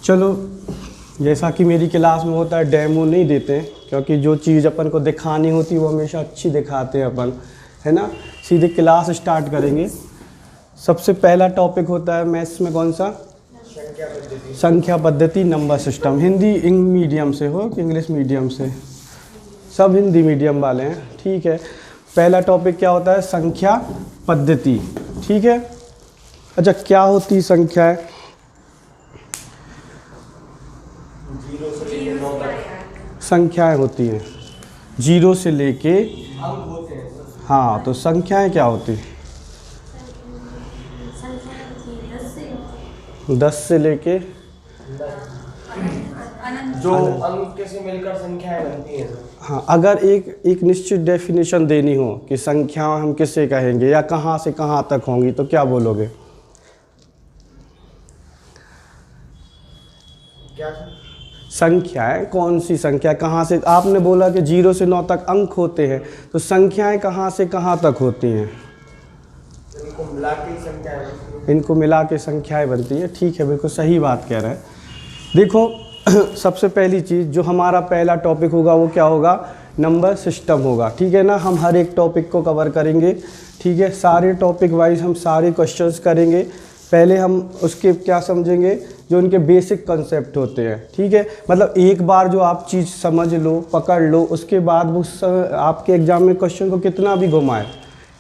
चलो, जैसा कि मेरी क्लास में होता है डेमो नहीं देते हैं, क्योंकि जो चीज़ अपन को दिखानी होती है वो हमेशा अच्छी दिखाते हैं अपन, है ना। सीधे क्लास स्टार्ट करेंगे। सबसे पहला टॉपिक होता है मैथ्स में कौन सा? संख्या पद्धति, नंबर सिस्टम। हिंदी मीडियम से हो कि इंग्लिश मीडियम से? सब हिंदी मीडियम वाले हैं, ठीक है। पहला टॉपिक क्या होता है? संख्या पद्धति, ठीक है। अच्छा, क्या होती संख्याएं? संख्याएं होती हैं जीरो से लेके अंक होते हैं। हाँ, तो संख्याएं क्या होती? 10 से लेके जो अंक से मिलकर संख्याएं बनती हैं। हाँ, अगर एक निश्चित डेफिनेशन देनी हो कि संख्या हम किसे कहेंगे या कहाँ से कहाँ तक होंगी, तो क्या बोलोगे? क्या? संख्याएं कौन सी संख्या कहाँ से? आपने बोला कि 0 से 9 तक अंक होते हैं, तो संख्याएं कहाँ से कहाँ तक होती हैं? इनको मिला के संख्याएं बनती हैं। इनको मिला के संख्याएं बनती हैं, ठीक है, बिल्कुल सही बात कह रहे हैं। देखो सबसे पहली चीज़ जो हमारा पहला टॉपिक होगा वो क्या होगा? नंबर सिस्टम होगा, ठीक है ना। हम हर एक टॉपिक को कवर करेंगे, ठीक है। सारे टॉपिक वाइज हम सारे क्वेश्चंस करेंगे। पहले हम उसके क्या समझेंगे, जो उनके बेसिक कंसेप्ट होते हैं, ठीक है। मतलब एक बार जो आप चीज़ समझ लो, पकड़ लो, उसके बाद वो आपके एग्जाम में क्वेश्चन को कितना भी घुमाए,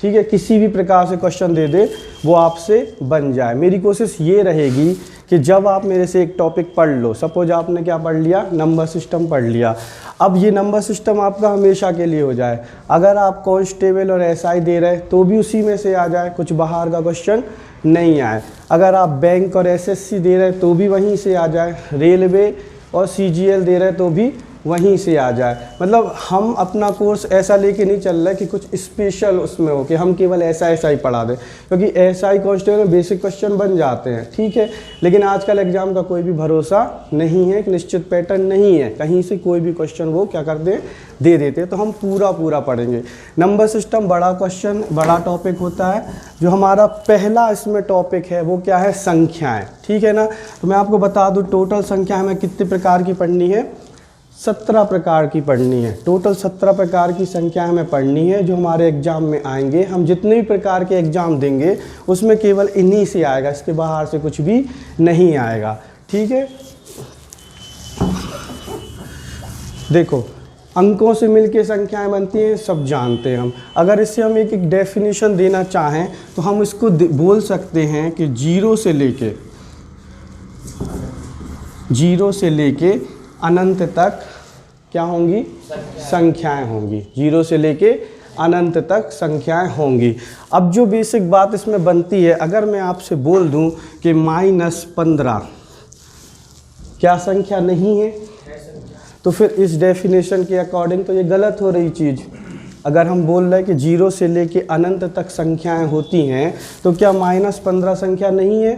ठीक है, किसी भी प्रकार से क्वेश्चन दे दे, वो आपसे बन जाए। मेरी कोशिश ये रहेगी कि जब आप मेरे से एक टॉपिक पढ़ लो, सपोज आपने क्या पढ़ लिया? नंबर सिस्टम पढ़ लिया। अब ये नंबर सिस्टम आपका हमेशा के लिए हो जाए। अगर आप कांस्टेबल और एसआई दे रहे तो भी उसी में से आ जाए, कुछ बाहर का क्वेश्चन नहीं आए। अगर आप बैंक और एसएससी दे रहे तो भी वहीं से आ जाए, रेलवे और सीजीएल दे रहे तो भी वहीं से आ जाए। मतलब हम अपना कोर्स ऐसा लेके नहीं चल रहे कि कुछ स्पेशल उसमें हो कि हम केवल ऐसा ही पढ़ा दें, क्योंकि ऐसा ही कांस्टेबल में बेसिक क्वेश्चन बन जाते हैं, ठीक है। लेकिन आजकल एग्जाम का कोई भी भरोसा नहीं है, एक निश्चित पैटर्न नहीं है, कहीं से कोई भी क्वेश्चन वो क्या कर दें, दे देते हैं। तो हम पूरा पढ़ेंगे। नंबर सिस्टम बड़ा क्वेश्चन, बड़ा टॉपिक होता है। जो हमारा पहला इसमें टॉपिक है वो क्या है? संख्याएँ, ठीक है ना। तो मैं आपको बता दूँ, टोटल संख्या हमें कितने प्रकार की पढ़नी है? 17 प्रकार की पढ़नी है। टोटल 17 प्रकार की संख्या हमें पढ़नी है जो हमारे एग्जाम में आएंगे। हम जितने भी प्रकार के एग्जाम देंगे उसमें केवल इन्हीं से आएगा, इसके बाहर से कुछ भी नहीं आएगा, ठीक है। देखो, अंकों से मिलके संख्याएं बनती हैं, सब जानते हैं हम। अगर इससे हम एक डेफिनेशन देना चाहें तो हम इसको बोल सकते हैं कि 0 से लेके अनंत तक क्या होंगी? संख्याएं होंगी। 0 से लेके अनंत तक संख्याएं होंगी। अब जो बेसिक बात इसमें बनती है, अगर मैं आपसे बोल दूं कि -15 क्या संख्या नहीं है, तो फिर इस डेफिनेशन के अकॉर्डिंग तो ये गलत हो रही चीज़। अगर हम बोल रहे हैं कि 0 से लेके अनंत तक संख्याएं होती हैं, तो क्या -15 संख्या नहीं है?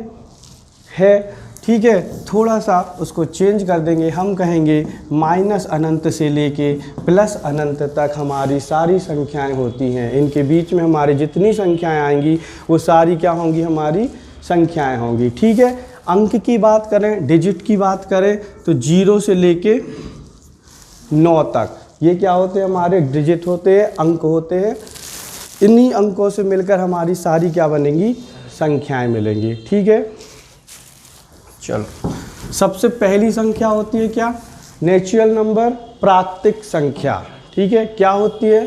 ठीक है, थोड़ा सा उसको चेंज कर देंगे। हम कहेंगे माइनस अनंत से लेके प्लस अनंत तक हमारी सारी संख्याएं होती हैं। इनके बीच में हमारी जितनी संख्याएं आएंगी वो सारी क्या होंगी? हमारी संख्याएं होंगी, ठीक है। अंक की बात करें, डिजिट की बात करें, तो 0 से लेके 9 तक ये क्या होते हैं? हमारे डिजिट होते हैं, अंक होते हैं। इन्हीं अंकों से मिलकर हमारी सारी क्या बनेंगी? संख्याएं मिलेंगी, ठीक है। चलो, सबसे पहली संख्या होती है क्या? नेचुरल नंबर, प्राकृतिक संख्या, ठीक है। क्या होती है?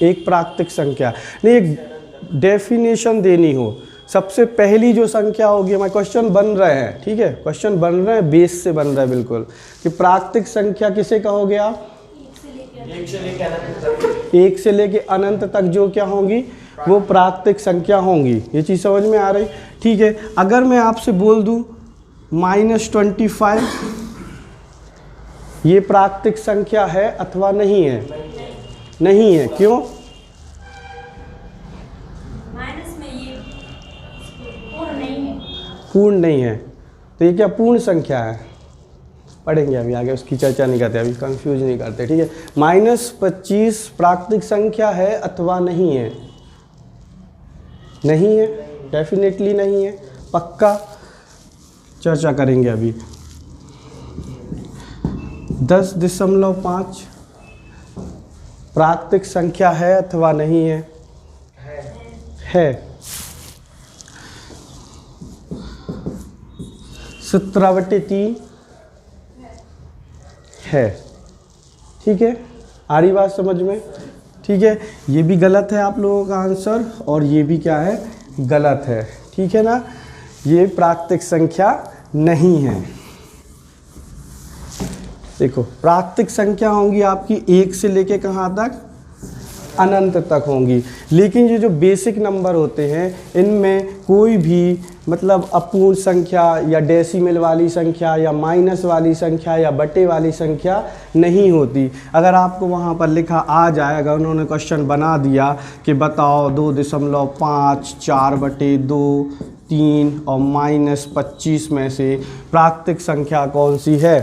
एक प्राकृतिक संख्या। नहीं, एक डेफिनेशन देनी हो, सबसे पहली जो संख्या होगी, हमारे क्वेश्चन बन रहे हैं, ठीक है, क्वेश्चन बन रहे हैं, बेस से बन रहा है बिल्कुल, कि प्राकृतिक संख्या किसे कहोगे आप? 1 से लेके अनंत तक जो क्या होंगी? वो प्राकृतिक संख्या होंगी। ये चीज़ समझ में आ रही, ठीक है। अगर मैं आपसे बोल दूं -25, ये प्राकृतिक संख्या है अथवा नहीं है? नहीं है। क्यों? पूर्ण नहीं है। तो ये क्या पूर्ण संख्या है? पढ़ेंगे अभी आगे, उसकी चर्चा नहीं करते, अभी कंफ्यूज नहीं करते, ठीक है। -25 प्राकृतिक संख्या है अथवा नहीं है? नहीं है, डेफिनेटली नहीं है, पक्का। चर्चा करेंगे अभी। 10.5 प्राकृतिक संख्या है अथवा नहीं है? है। 17/3 है। ठीक है, आ रही बात समझ में? ठीक है, ये भी गलत है आप लोगों का आंसर, और ये भी क्या है, गलत है। ठीक है ना, ये प्राकृतिक संख्या नहीं है। देखो, प्राकृतिक संख्या होंगी आपकी 1 से लेके कहाँ तक? अनंत तक होंगी। लेकिन ये जो बेसिक नंबर होते हैं इनमें कोई भी मतलब अपूर्ण संख्या या डेसिमल वाली संख्या या माइनस वाली संख्या या बटे वाली संख्या नहीं होती। अगर आपको वहाँ पर लिखा आ जाए, अगर उन्होंने क्वेश्चन बना दिया कि बताओ 2.5 4/2 3 और -25 में से प्राकृतिक संख्या कौन सी है?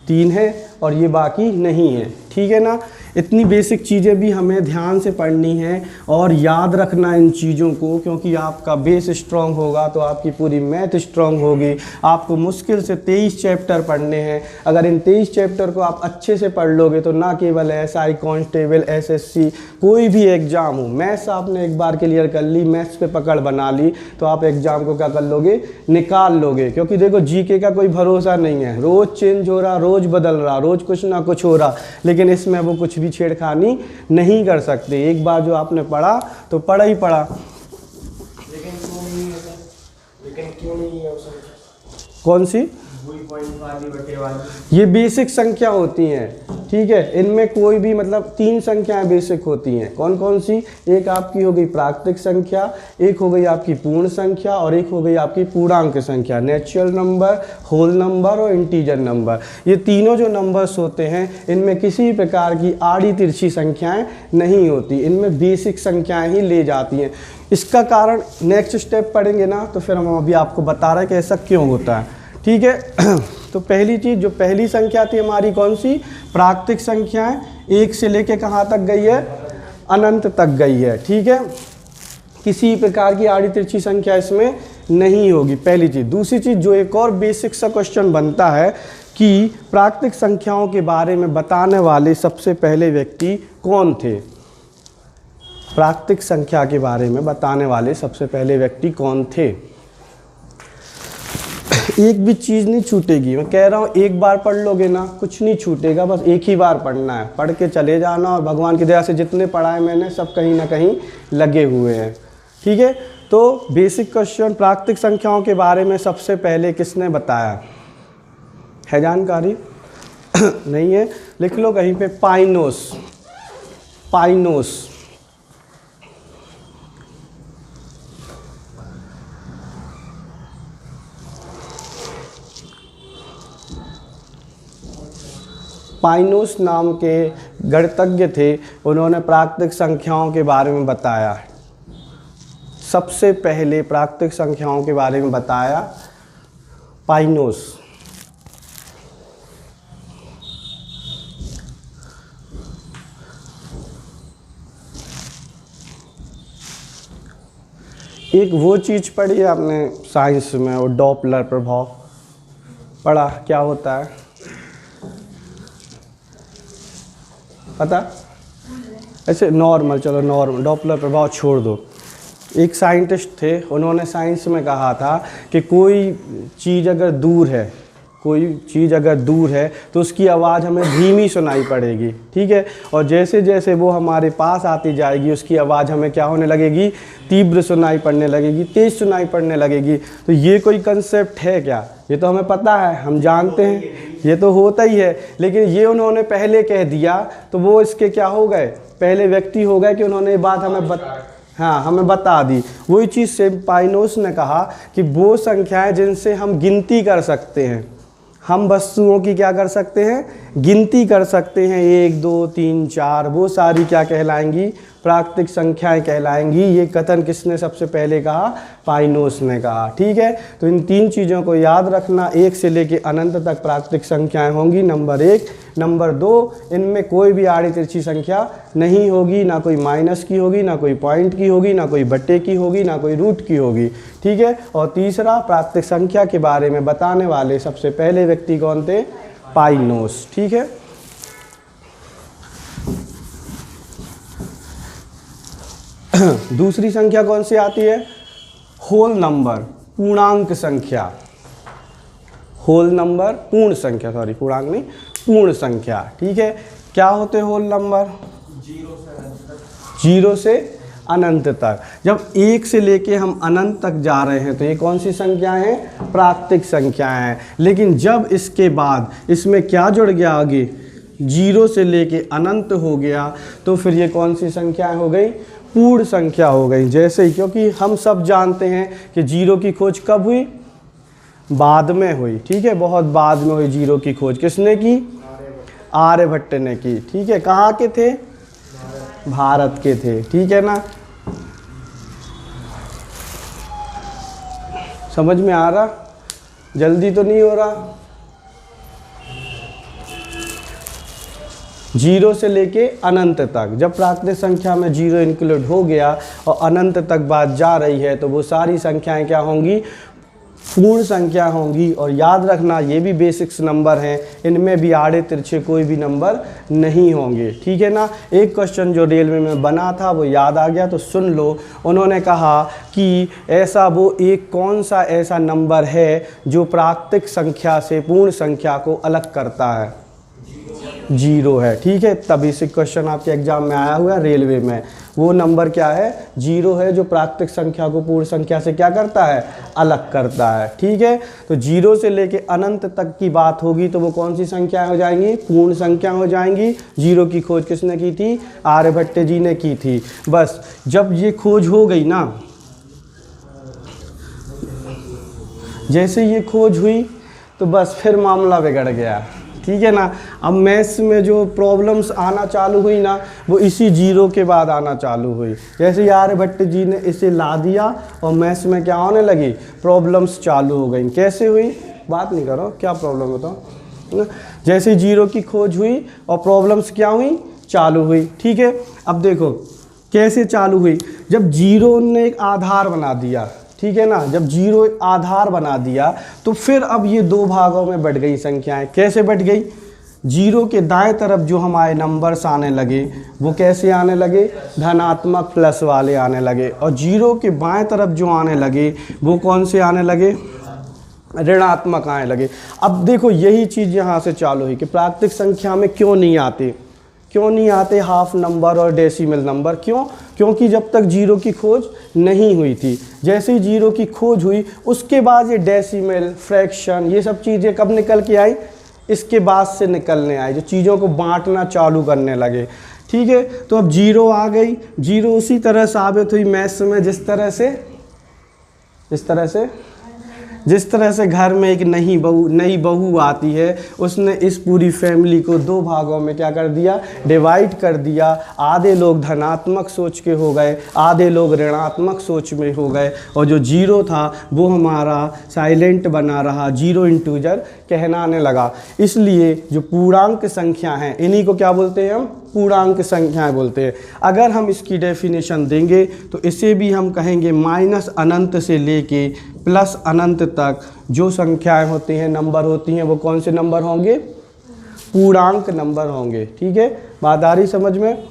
3 है, और ये बाकी नहीं है। ठीक है ना, इतनी बेसिक चीज़ें भी हमें ध्यान से पढ़नी है और याद रखना इन चीज़ों को, क्योंकि आपका बेस स्ट्रॉन्ग होगा तो आपकी पूरी मैथ स्ट्रॉन्ग होगी। आपको मुश्किल से 23 चैप्टर पढ़ने हैं। अगर इन 23 चैप्टर को आप अच्छे से पढ़ लोगे तो ना केवल एसआई, कांस्टेबल, एसएससी, कोई भी एग्ज़ाम हो, मैथ्स आपने एक बार क्लियर कर ली, मैथ्स पे पकड़ बना ली, तो आप एग्ज़ाम को क्या कर लोगे? निकाल लोगे। क्योंकि देखो, जीके का कोई भरोसा नहीं है, रोज़ चेंज हो रहा, रोज़ बदल रहा, रोज़ कुछ ना कुछ हो रहा, लेकिन इसमें वो कुछ भी छेड़खानी नहीं कर सकते। एक बार जो आपने पढ़ा तो पढ़ा ही पढ़ा। लेकिन क्यों नहीं है सर? लेकिन क्यों नहीं है सर? कौन सी? वही पॉइंट वाली, बटे वाली। ये बेसिक संख्या होती हैं। ठीक है, इनमें कोई भी मतलब 3 संख्याएं बेसिक होती हैं। कौन कौन सी? एक आपकी हो गई प्राकृतिक संख्या, एक हो गई आपकी पूर्ण संख्या, और एक हो गई आपकी पूर्णांक संख्या, नेचुरल नंबर, होल नंबर और इंटीजर नंबर। ये तीनों जो नंबर्स होते हैं इनमें किसी प्रकार की आड़ी तिरछी संख्याएं नहीं होती, इनमें बेसिक संख्याएं ही ले जाती हैं। इसका कारण नेक्स्ट स्टेप पढ़ेंगे ना, तो फिर हम अभी आपको बता रहे हैं कि ऐसा क्यों होता है। ठीक है, तो पहली चीज़, जो पहली संख्या थी हमारी कौन सी? प्राकृतिक संख्याएं 1 से लेके कहाँ तक गई है? अनंत तक गई है। ठीक है, किसी प्रकार की आड़ी तिरछी संख्या इसमें नहीं होगी, पहली चीज़। दूसरी चीज़, जो एक और बेसिक सा क्वेश्चन बनता है कि प्राकृतिक संख्याओं के बारे में बताने वाले सबसे पहले व्यक्ति कौन थे? प्राकृतिक संख्या के बारे में बताने वाले सबसे पहले व्यक्ति कौन थे? एक भी चीज़ नहीं छूटेगी, मैं कह रहा हूँ, एक बार पढ़ लोगे ना कुछ नहीं छूटेगा, बस एक ही बार पढ़ना है, पढ़ के चले जाना, और भगवान की दया से जितने पढ़ाए मैंने सब कहीं ना कहीं लगे हुए हैं। ठीक है, तो बेसिक क्वेश्चन, प्राकृतिक संख्याओं के बारे में सबसे पहले किसने बताया है? जानकारी नहीं है? लिख लो कहीं पे, पाइनोस। पाइनोस पाइनोस नाम के गणितज्ञ थे, उन्होंने प्राकृतिक संख्याओं के बारे में बताया। सबसे पहले प्राकृतिक संख्याओं के बारे में बताया पाइनोस। एक वो चीज़ पढ़ी है आपने साइंस में, वो डॉपलर प्रभाव पढ़ा? क्या होता है पता? ऐसे नॉर्मल, चलो नॉर्मल, डॉपलर प्रभाव छोड़ दो। एक साइंटिस्ट थे, उन्होंने साइंस में कहा था कि कोई चीज़ अगर दूर है, कोई चीज़ अगर दूर है तो उसकी आवाज़ हमें धीमी सुनाई पड़ेगी। ठीक है, और जैसे जैसे वो हमारे पास आती जाएगी उसकी आवाज़ हमें क्या होने लगेगी? तीव्र सुनाई पड़ने लगेगी, तेज़ सुनाई पड़ने लगेगी। तो ये कोई कंसेप्ट है क्या? ये तो हमें पता है, हम जानते हैं, ये तो होता ही है, लेकिन ये उन्होंने पहले कह दिया तो वो इसके क्या हो गए? पहले व्यक्ति हो गए कि उन्होंने ये बात हमें बता दी। वही चीज़ से पाइनोस ने कहा कि वो संख्याएं जिनसे हम गिनती कर सकते हैं, हम वस्तुओं की क्या कर सकते हैं? गिनती कर सकते हैं, 1 2 3 4, वो सारी क्या कहलाएंगी? प्राकृतिक संख्याएं कहलाएंगी। ये कथन किसने सबसे पहले कहा? पाइनोस ने कहा। ठीक है, तो इन 3 चीज़ों को याद रखना। 1 से लेके अनंत तक प्राकृतिक संख्याएं होंगी, नंबर 1। नंबर 2, इनमें कोई भी आड़ी तिरछी संख्या नहीं होगी, ना कोई माइनस की होगी, ना कोई पॉइंट की होगी, ना कोई बट्टे की होगी, ना कोई रूट की होगी। ठीक है, और तीसरा, प्राकृतिक संख्या के बारे में बताने वाले सबसे पहले व्यक्ति कौन थे? पाइनोस। ठीक है, दूसरी संख्या कौन सी आती है? होल नंबर, पूर्णांक संख्या। होल नंबर, पूर्ण संख्या, सॉरी पूर्णांक नहीं, पूर्ण संख्या। ठीक है, क्या होते होल नंबर? 0 से अनंत तक। जब 1 से लेके हम अनंत तक जा रहे हैं तो ये कौन सी संख्याएं हैं? प्राकृतिक संख्याएं हैं। लेकिन जब इसके बाद इसमें क्या जुड़ गया आगे? 0 से लेके अनंत हो गया, तो फिर ये कौन सी संख्याएं हो गई? पूर्ण संख्या हो गई। जैसे ही, क्योंकि हम सब जानते हैं कि 0 की खोज कब हुई? बाद में हुई। ठीक है, बहुत बाद में हुई 0 की खोज। किसने की? आर्यभट्ट ने की। ठीक है, कहाँ के थे? भारत के थे। ठीक है ना, समझ में आ रहा? जल्दी तो नहीं हो रहा? 0 से लेके अनंत तक, जब प्राकृतिक संख्या में 0 इंक्लूड हो गया और अनंत तक बात जा रही है, तो वो सारी संख्याएं क्या होंगी? पूर्ण संख्या होंगी। और याद रखना, ये भी बेसिक्स नंबर हैं, इनमें भी आड़े तिरछे कोई भी नंबर नहीं होंगे। ठीक है ना। एक क्वेश्चन जो रेलवे में बना था वो याद आ गया, तो सुन लो। उन्होंने कहा कि ऐसा वो एक कौन सा ऐसा नंबर है जो प्राकृतिक संख्या से पूर्ण संख्या को अलग करता है? 0 है। ठीक है, तभी से क्वेश्चन आपके एग्जाम में आया हुआ है रेलवे में। वो नंबर क्या है? 0 है, जो प्राकृतिक संख्या को पूर्ण संख्या से क्या करता है? अलग करता है। ठीक है, तो 0 से लेके अनंत तक की बात होगी तो वो कौन सी संख्या हो जाएंगी? पूर्ण संख्या हो जाएंगी। 0 की खोज किसने की थी? आर्यभट्ट जी ने की थी। बस जब ये खोज हो गई ना, जैसे ये खोज हुई तो बस फिर मामला बिगड़ गया। ठीक है ना। अब मैथ्स में जो प्रॉब्लम्स आना चालू हुई ना, वो इसी 0 के बाद आना चालू हुई। जैसे आर्यभट्ट जी ने इसे ला दिया और मैथ्स में क्या होने लगी? प्रॉब्लम्स चालू हो गई। कैसे हुई? बात नहीं करो, क्या प्रॉब्लम बताओ। जैसे 0 की खोज हुई और प्रॉब्लम्स क्या हुई? चालू हुई। ठीक है, अब देखो कैसे चालू हुई। जब 0 ने एक आधार बना दिया, ठीक है ना, जब 0 आधार बना दिया तो फिर अब ये 2 भागों में बढ़ गई संख्याएं। कैसे बढ़ गई? 0 के दाएं तरफ जो हमारे नंबर्स आने लगे वो कैसे आने लगे? धनात्मक प्लस वाले आने लगे। और 0 के बाएं तरफ जो आने लगे वो कौन से आने लगे? ऋणात्मक आने लगे। अब देखो यही चीज़ यहाँ से चालू हुई कि प्राकृतिक संख्या में क्यों नहीं आते हाफ नंबर और डेसिमल नंबर? क्योंकि जब तक 0 की खोज नहीं हुई थी। जैसे ही 0 की खोज हुई उसके बाद ये डेसिमल, फ्रैक्शन, ये सब चीज़ें कब निकल के आई? इसके बाद से निकलने आई, जो चीज़ों को बांटना चालू करने लगे। ठीक है, तो अब 0 आ गई। 0 उसी तरह साबित हुई मैथ्स में जिस तरह से घर में एक नई बहू आती है, उसने इस पूरी फैमिली को 2 भागों में क्या कर दिया? डिवाइड कर दिया। आधे लोग धनात्मक सोच के हो गए, आधे लोग ऋणात्मक सोच में हो गए, और जो 0 था वो हमारा साइलेंट बना रहा, 0 इंटीजर कहलाने लगा। इसलिए जो पूर्णांक संख्या हैं, इन्हीं को क्या बोलते हैं हम? पूर्णांक संख्याएं बोलते हैं। अगर हम इसकी डेफिनेशन देंगे तो इसे भी हम कहेंगे माइनस अनंत से लेके प्लस अनंत तक जो संख्याएं होती हैं, नंबर होती हैं, वो कौन से नंबर होंगे? पूर्णांक नंबर होंगे। ठीक है, बात आ रही समझ में?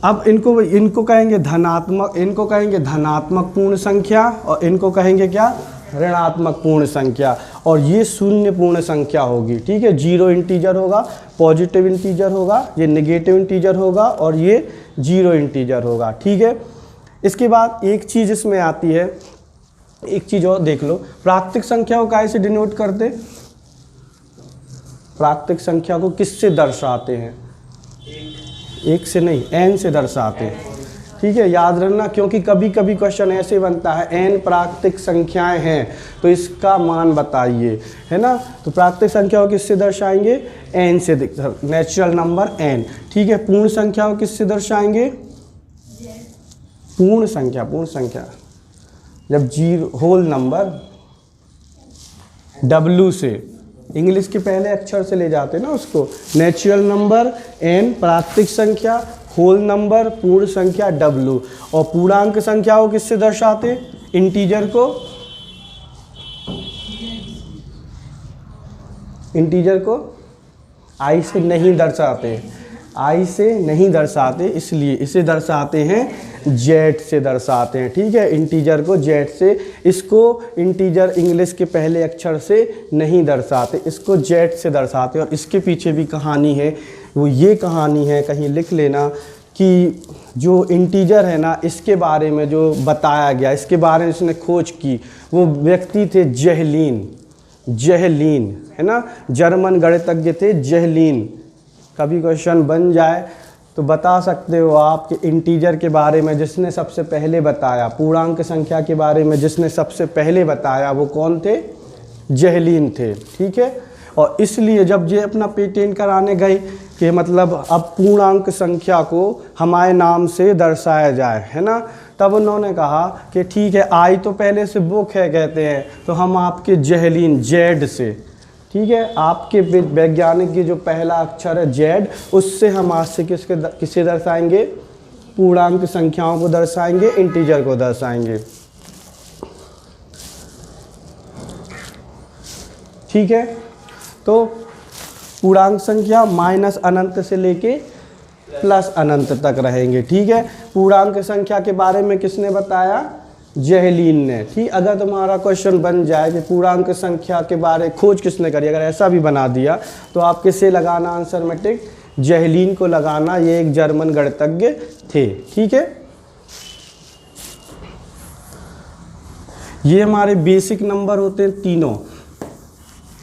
अब इनको कहेंगे धनात्मक पूर्ण संख्या, और इनको कहेंगे क्या? ऋणात्मक पूर्ण संख्या। और ये शून्य पूर्ण संख्या होगी। ठीक है, 0 इंटीजर होगा, पॉजिटिव इंटीजर होगा, ये नेगेटिव इंटीजर होगा, और ये 0 इंटीजर होगा। ठीक है, इसके बाद एक चीज़ इसमें आती है, एक चीज़ और देख लो। प्राकृतिक संख्या को कैसे डिनोट करते? प्राकृतिक संख्या को किससे दर्शाते हैं? 1 से नहीं, n से दर्शाते हैं। ठीक है, याद रखना, क्योंकि कभी कभी क्वेश्चन ऐसे बनता है n प्राकृतिक संख्याएं हैं तो इसका मान बताइए, है ना। तो प्राकृतिक संख्या को किससे दर्शाएंगे? n से, नेचुरल नंबर n। ठीक है, पूर्ण संख्या को किससे दर्शाएंगे? पूर्ण संख्या जब जीरो होल नंबर W से इंग्लिश के पहले अक्षर से ले जाते हैं ना उसको, नेचुरल नंबर N, प्राकृतिक संख्या, होल नंबर, पूर्ण संख्या W, और पूर्णांक संख्या को किससे दर्शाते? इंटीजर को I से नहीं दर्शाते, I से नहीं दर्शाते, इसलिए इसे दर्शाते हैं Z से दर्शाते हैं। ठीक है, इंटीजर को Z से, इसको इंटीजर इंग्लिश के पहले अक्षर से नहीं दर्शाते, इसको Z से दर्शाते हैं। और इसके पीछे भी कहानी है, वो ये कहानी है, कहीं लिख लेना कि जो इंटीजर है ना, इसके बारे में जो बताया गया, इसके बारे में इसने खोज की, वो व्यक्ति थे जहलीन, है ना, जर्मन गणितज्ञ थे जहलीन। कभी क्वेश्चन बन जाए तो बता सकते हो आप कि इंटीजर के बारे में जिसने सबसे पहले बताया, पूर्णांक संख्या के बारे में जिसने सबसे पहले बताया, वो कौन थे? जहलीन थे। ठीक है, और इसलिए जब ये अपना पेटेंट कराने गए कि मतलब अब पूर्णांक संख्या को हमारे नाम से दर्शाया जाए, है ना, तब उन्होंने कहा कि ठीक है, आई तो पहले से बुक है कहते हैं, तो हम आपके जहलीन जेड से, ठीक है, आपके वैज्ञानिक की जो पहला अक्षर है जेड, उससे हम आज से किसे दर्शाएंगे? पूर्णांक संख्याओं को दर्शाएंगे, इंटीजर को दर्शाएंगे। ठीक है, तो पूर्णांक संख्या माइनस अनंत से लेके प्लस अनंत तक रहेंगे। ठीक है, पूर्णांक संख्या के बारे में किसने बताया? जहलीन ने। ठीक, अगर तुम्हारा क्वेश्चन बन जाए कि पूर्णांक संख्या के बारे खोज किसने करी, अगर ऐसा भी बना दिया तो आप किसे लगाना आंसर में टिक? जहलीन को लगाना, ये एक जर्मन गणितज्ञ थे। ठीक है, ये हमारे बेसिक नंबर होते हैं तीनों,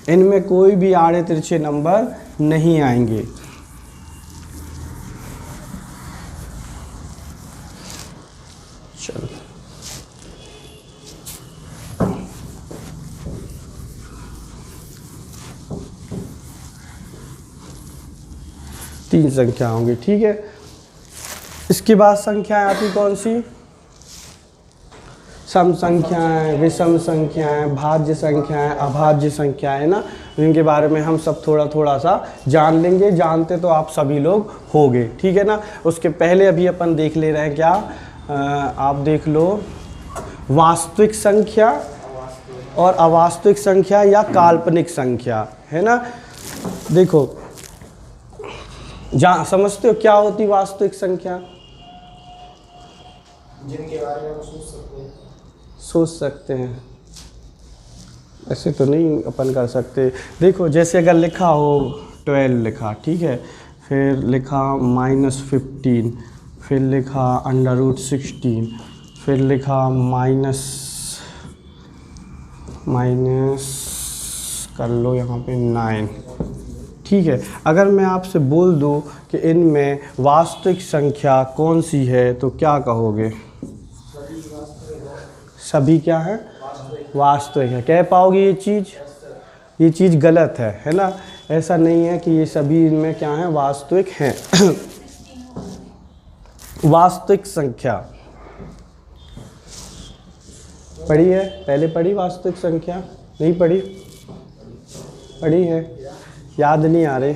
इनमें कोई भी आड़े तिरछे नंबर नहीं आएंगे। चलो, तीन संख्या होंगी। ठीक है, इसके बाद संख्याएं आती कौन सी? सम संख्याएं, विषम संख्याएं, भाज्य संख्याएं, अभाज्य संख्याएं ना, इनके बारे में हम सब थोड़ा थोड़ा सा जान लेंगे। जानते तो आप सभी लोग होंगे। ठीक है ना, उसके पहले अभी अपन देख ले रहे हैं क्या, आप देख लो, वास्तविक संख्या और अवास्तविक संख्या या काल्पनिक संख्या, है ना। देखो, समझते हो क्या होती वास्तविक संख्या? जिनके बारे में हम सोच सकते हैं, ऐसे तो नहीं अपन कर सकते। देखो, जैसे अगर लिखा हो 12 लिखा, ठीक है, फिर लिखा -15, फिर लिखा √16, फिर लिखा माइनस कर लो यहाँ पे 9। ठीक है, अगर मैं आपसे बोल दूँ कि इनमें वास्तविक संख्या कौन सी है तो क्या कहोगे? सभी क्या है? वास्तविक है। कह पाओगे ये चीज़? ये चीज़ गलत है ना, ऐसा नहीं है कि ये सभी इनमें क्या है? वास्तविक हैं। वास्तविक संख्या पढ़ी है? पहले पढ़ी वास्तविक संख्या? नहीं पढ़ी? पढ़ी है, याद नहीं आ रहे?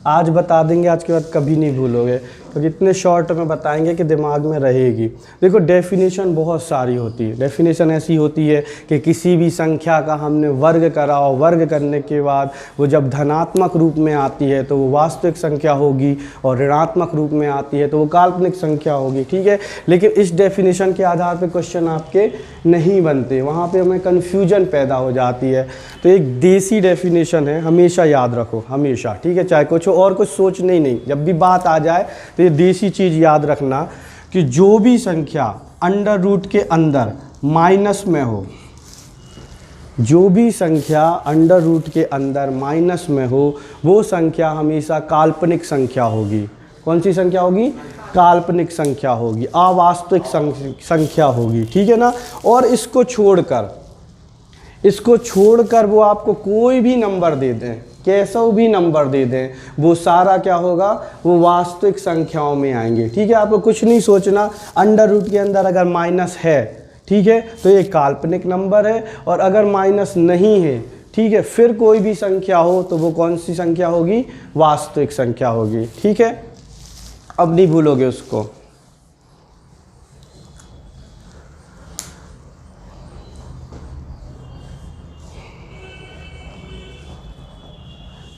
आज बता देंगे, आज के बाद कभी नहीं भूलोगे, तो इतने शॉर्ट में बताएंगे कि दिमाग में रहेगी। देखो, डेफिनेशन बहुत सारी होती है। डेफिनेशन ऐसी होती है कि किसी भी संख्या का हमने वर्ग करा और वर्ग करने के बाद वो जब धनात्मक रूप में आती है तो वो वास्तविक संख्या होगी, और ऋणात्मक रूप में आती है तो वो काल्पनिक संख्या होगी। ठीक है, लेकिन इस डेफिनेशन के आधार पर क्वेश्चन आपके नहीं बनते, वहाँ पर हमें कन्फ्यूजन पैदा हो जाती है। तो एक देसी डेफिनेशन है, हमेशा याद रखो, हमेशा। ठीक है, चाहे कुछ और कुछ सोचने ही नहीं, जब भी बात आ जाए तो ये देसी चीज़ याद रखना कि जो भी संख्या अंडर रूट के अंदर माइनस में हो, जो भी संख्या अंडर रूट के अंदर माइनस में हो, वो संख्या हमेशा काल्पनिक संख्या होगी। कौन सी संख्या होगी? काल्पनिक संख्या होगी, अवास्तविक संख्या होगी। ठीक है ना, और इसको छोड़कर वो आपको कोई भी नंबर दे दें, कैसा भी नंबर दे दें, वो सारा क्या होगा, वो वास्तविक संख्याओं में आएंगे। ठीक है, आपको कुछ नहीं सोचना, अंडर रूट के अंदर अगर माइनस है, ठीक है, तो ये काल्पनिक नंबर है, और अगर माइनस नहीं है, ठीक है, फिर कोई भी संख्या हो तो वो कौन सी संख्या होगी, वास्तविक संख्या होगी। ठीक है, अब नहीं भूलोगे उसको।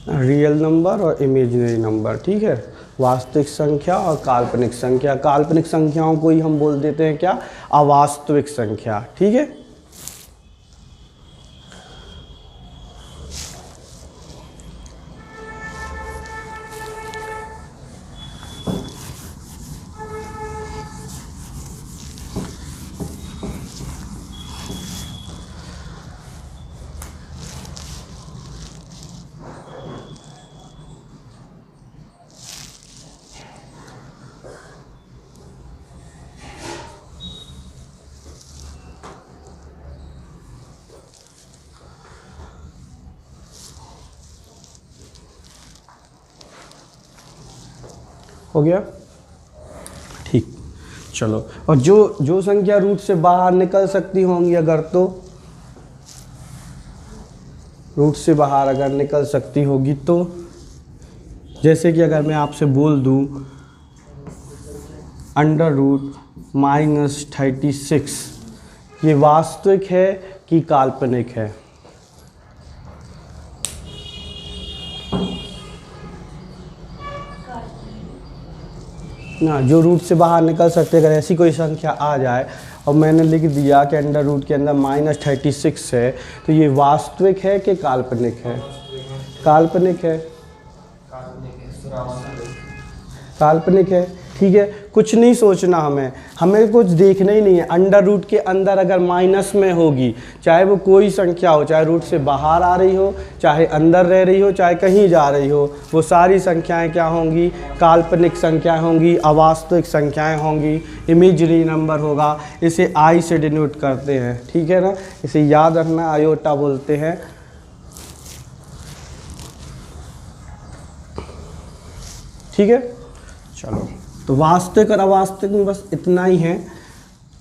रियल नंबर और इमेजिनरी नंबर, ठीक है, वास्तविक संख्या और काल्पनिक संख्या। काल्पनिक संख्याओं को ही हम बोल देते हैं क्या, अवास्तविक संख्या। ठीक है, हो गया, ठीक। चलो, और जो संख्या रूट से बाहर निकल सकती होंगी अगर, तो रूट से बाहर अगर निकल सकती होगी तो, जैसे कि अगर मैं आपसे बोल दूं अंडर रूट -36, ये वास्तविक है कि काल्पनिक है? ना, जो रूट से बाहर निकल सकते, अगर ऐसी कोई संख्या आ जाए और मैंने लिख दिया कि अंडर रूट के अंदर -36 है, तो ये वास्तविक है कि काल्पनिक है? काल्पनिक है, काल्पनिक है। ठीक है, कुछ नहीं सोचना, हमें कुछ देखना ही नहीं है। अंडर रूट के अंदर अगर माइनस में होगी, चाहे वो कोई संख्या हो, चाहे रूट से बाहर आ रही हो, चाहे अंदर रह रही हो, चाहे कहीं जा रही हो, वो सारी संख्याएं क्या होंगी, काल्पनिक संख्याएं होंगी, अवास्तविक संख्याएं होंगी, इमेजिनरी नंबर होगा। इसे आई से डिनोट करते हैं। ठीक है ना, इसे याद रखना, आयोटा बोलते हैं। ठीक है, चलो, तो वास्तविक और अवास्तविक में बस इतना ही है।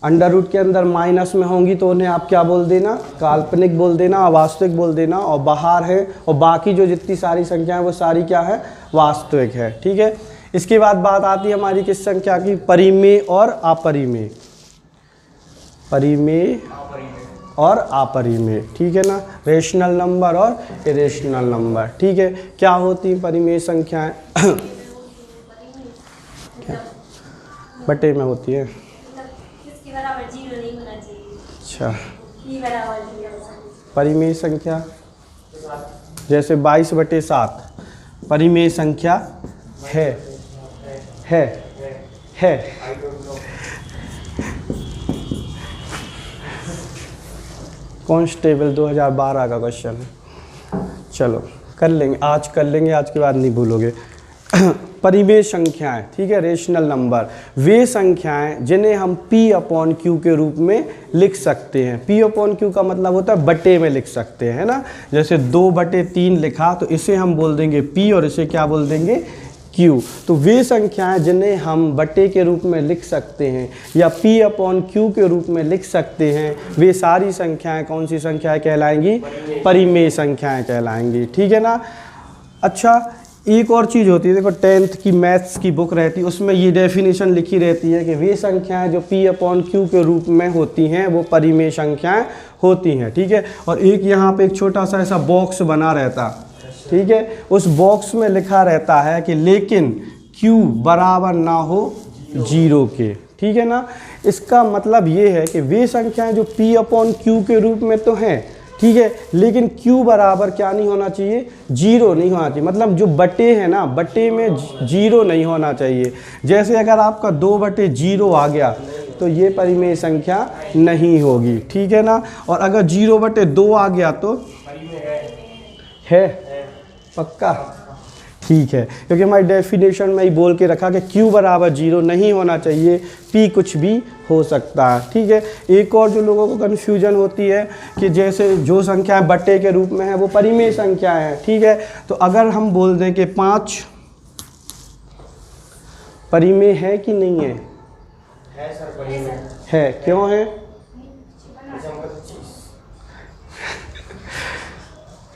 अंडर रूट के अंदर माइनस में होंगी तो उन्हें आप क्या बोल देना, काल्पनिक बोल देना, अवास्तविक बोल देना, और बाहर है और बाकी जो जितनी सारी संख्याएं वो सारी क्या है, वास्तविक है। ठीक है, इसके बाद बात आती है हमारी किस संख्या की, परिमेय और अपरिमेय। परिमेय और अपरिमेय, ठीक है ना, रेशनल नंबर और इरेशनल नंबर। ठीक है, क्या होती हैं परिमेय संख्याएं? बटे में होती है। किसके बराबर 0 नहीं होना चाहिए। अच्छा, ई बराबर 0। परिमेय संख्या जैसे 22/7 परिमेय संख्या है। कांस्टेबल 2012 का क्वेश्चन है। चलो कर लेंगे, आज कर लेंगे, आज के बाद नहीं भूलोगे। परिमेय संख्याएं, ठीक है, रेशनल नंबर, वे संख्याएं जिन्हें हम P/Q के रूप में लिख सकते हैं। P/Q का मतलब होता है बटे में लिख सकते हैं, है ना। जैसे 2/3 लिखा तो इसे हम बोल देंगे P और इसे क्या बोल देंगे, Q। तो वे संख्याएं जिन्हें हम बटे के रूप में लिख सकते हैं या P/Q के रूप में लिख सकते हैं, वे सारी संख्याएं कौन सी संख्याएं कहलाएंगी, परिमेय संख्याएं कहलाएंगी। ठीक है ना। अच्छा, एक और चीज़ होती है, देखो 10th की मैथ्स की बुक रहती है, उसमें ये डेफिनेशन लिखी रहती है कि वे संख्याएं जो P/Q के रूप में होती हैं वो परिमेय संख्याएं होती हैं। ठीक है, और एक यहाँ पे एक छोटा सा ऐसा बॉक्स बना रहता, ठीक है, उस बॉक्स में लिखा रहता है कि लेकिन Q बराबर ना हो 0 के। ठीक है ना, इसका मतलब ये है कि वे संख्याएं जो P/Q के रूप में तो हैं, ठीक है, लेकिन Q बराबर क्या नहीं होना चाहिए, 0 नहीं होना चाहिए। मतलब जो बटे है ना, बटे में 0 नहीं होना चाहिए। जैसे अगर आपका 2/0 आ गया तो ये परिमेय संख्या नहीं होगी। ठीक है ना, और अगर 0/2 आ गया तो है, पक्का। ठीक है, क्योंकि हमारी डेफिनेशन में ही बोल के रखा कि q बराबर 0 नहीं होना चाहिए, p कुछ भी हो सकता है। ठीक है, एक और जो लोगों को कन्फ्यूजन होती है कि जैसे जो संख्याएं बट्टे के रूप में है वो परिमेय संख्याएं हैं। ठीक है, तो अगर हम बोल दें कि 5 परिमेय है कि नहीं है? सर परिमेय है। क्यों है?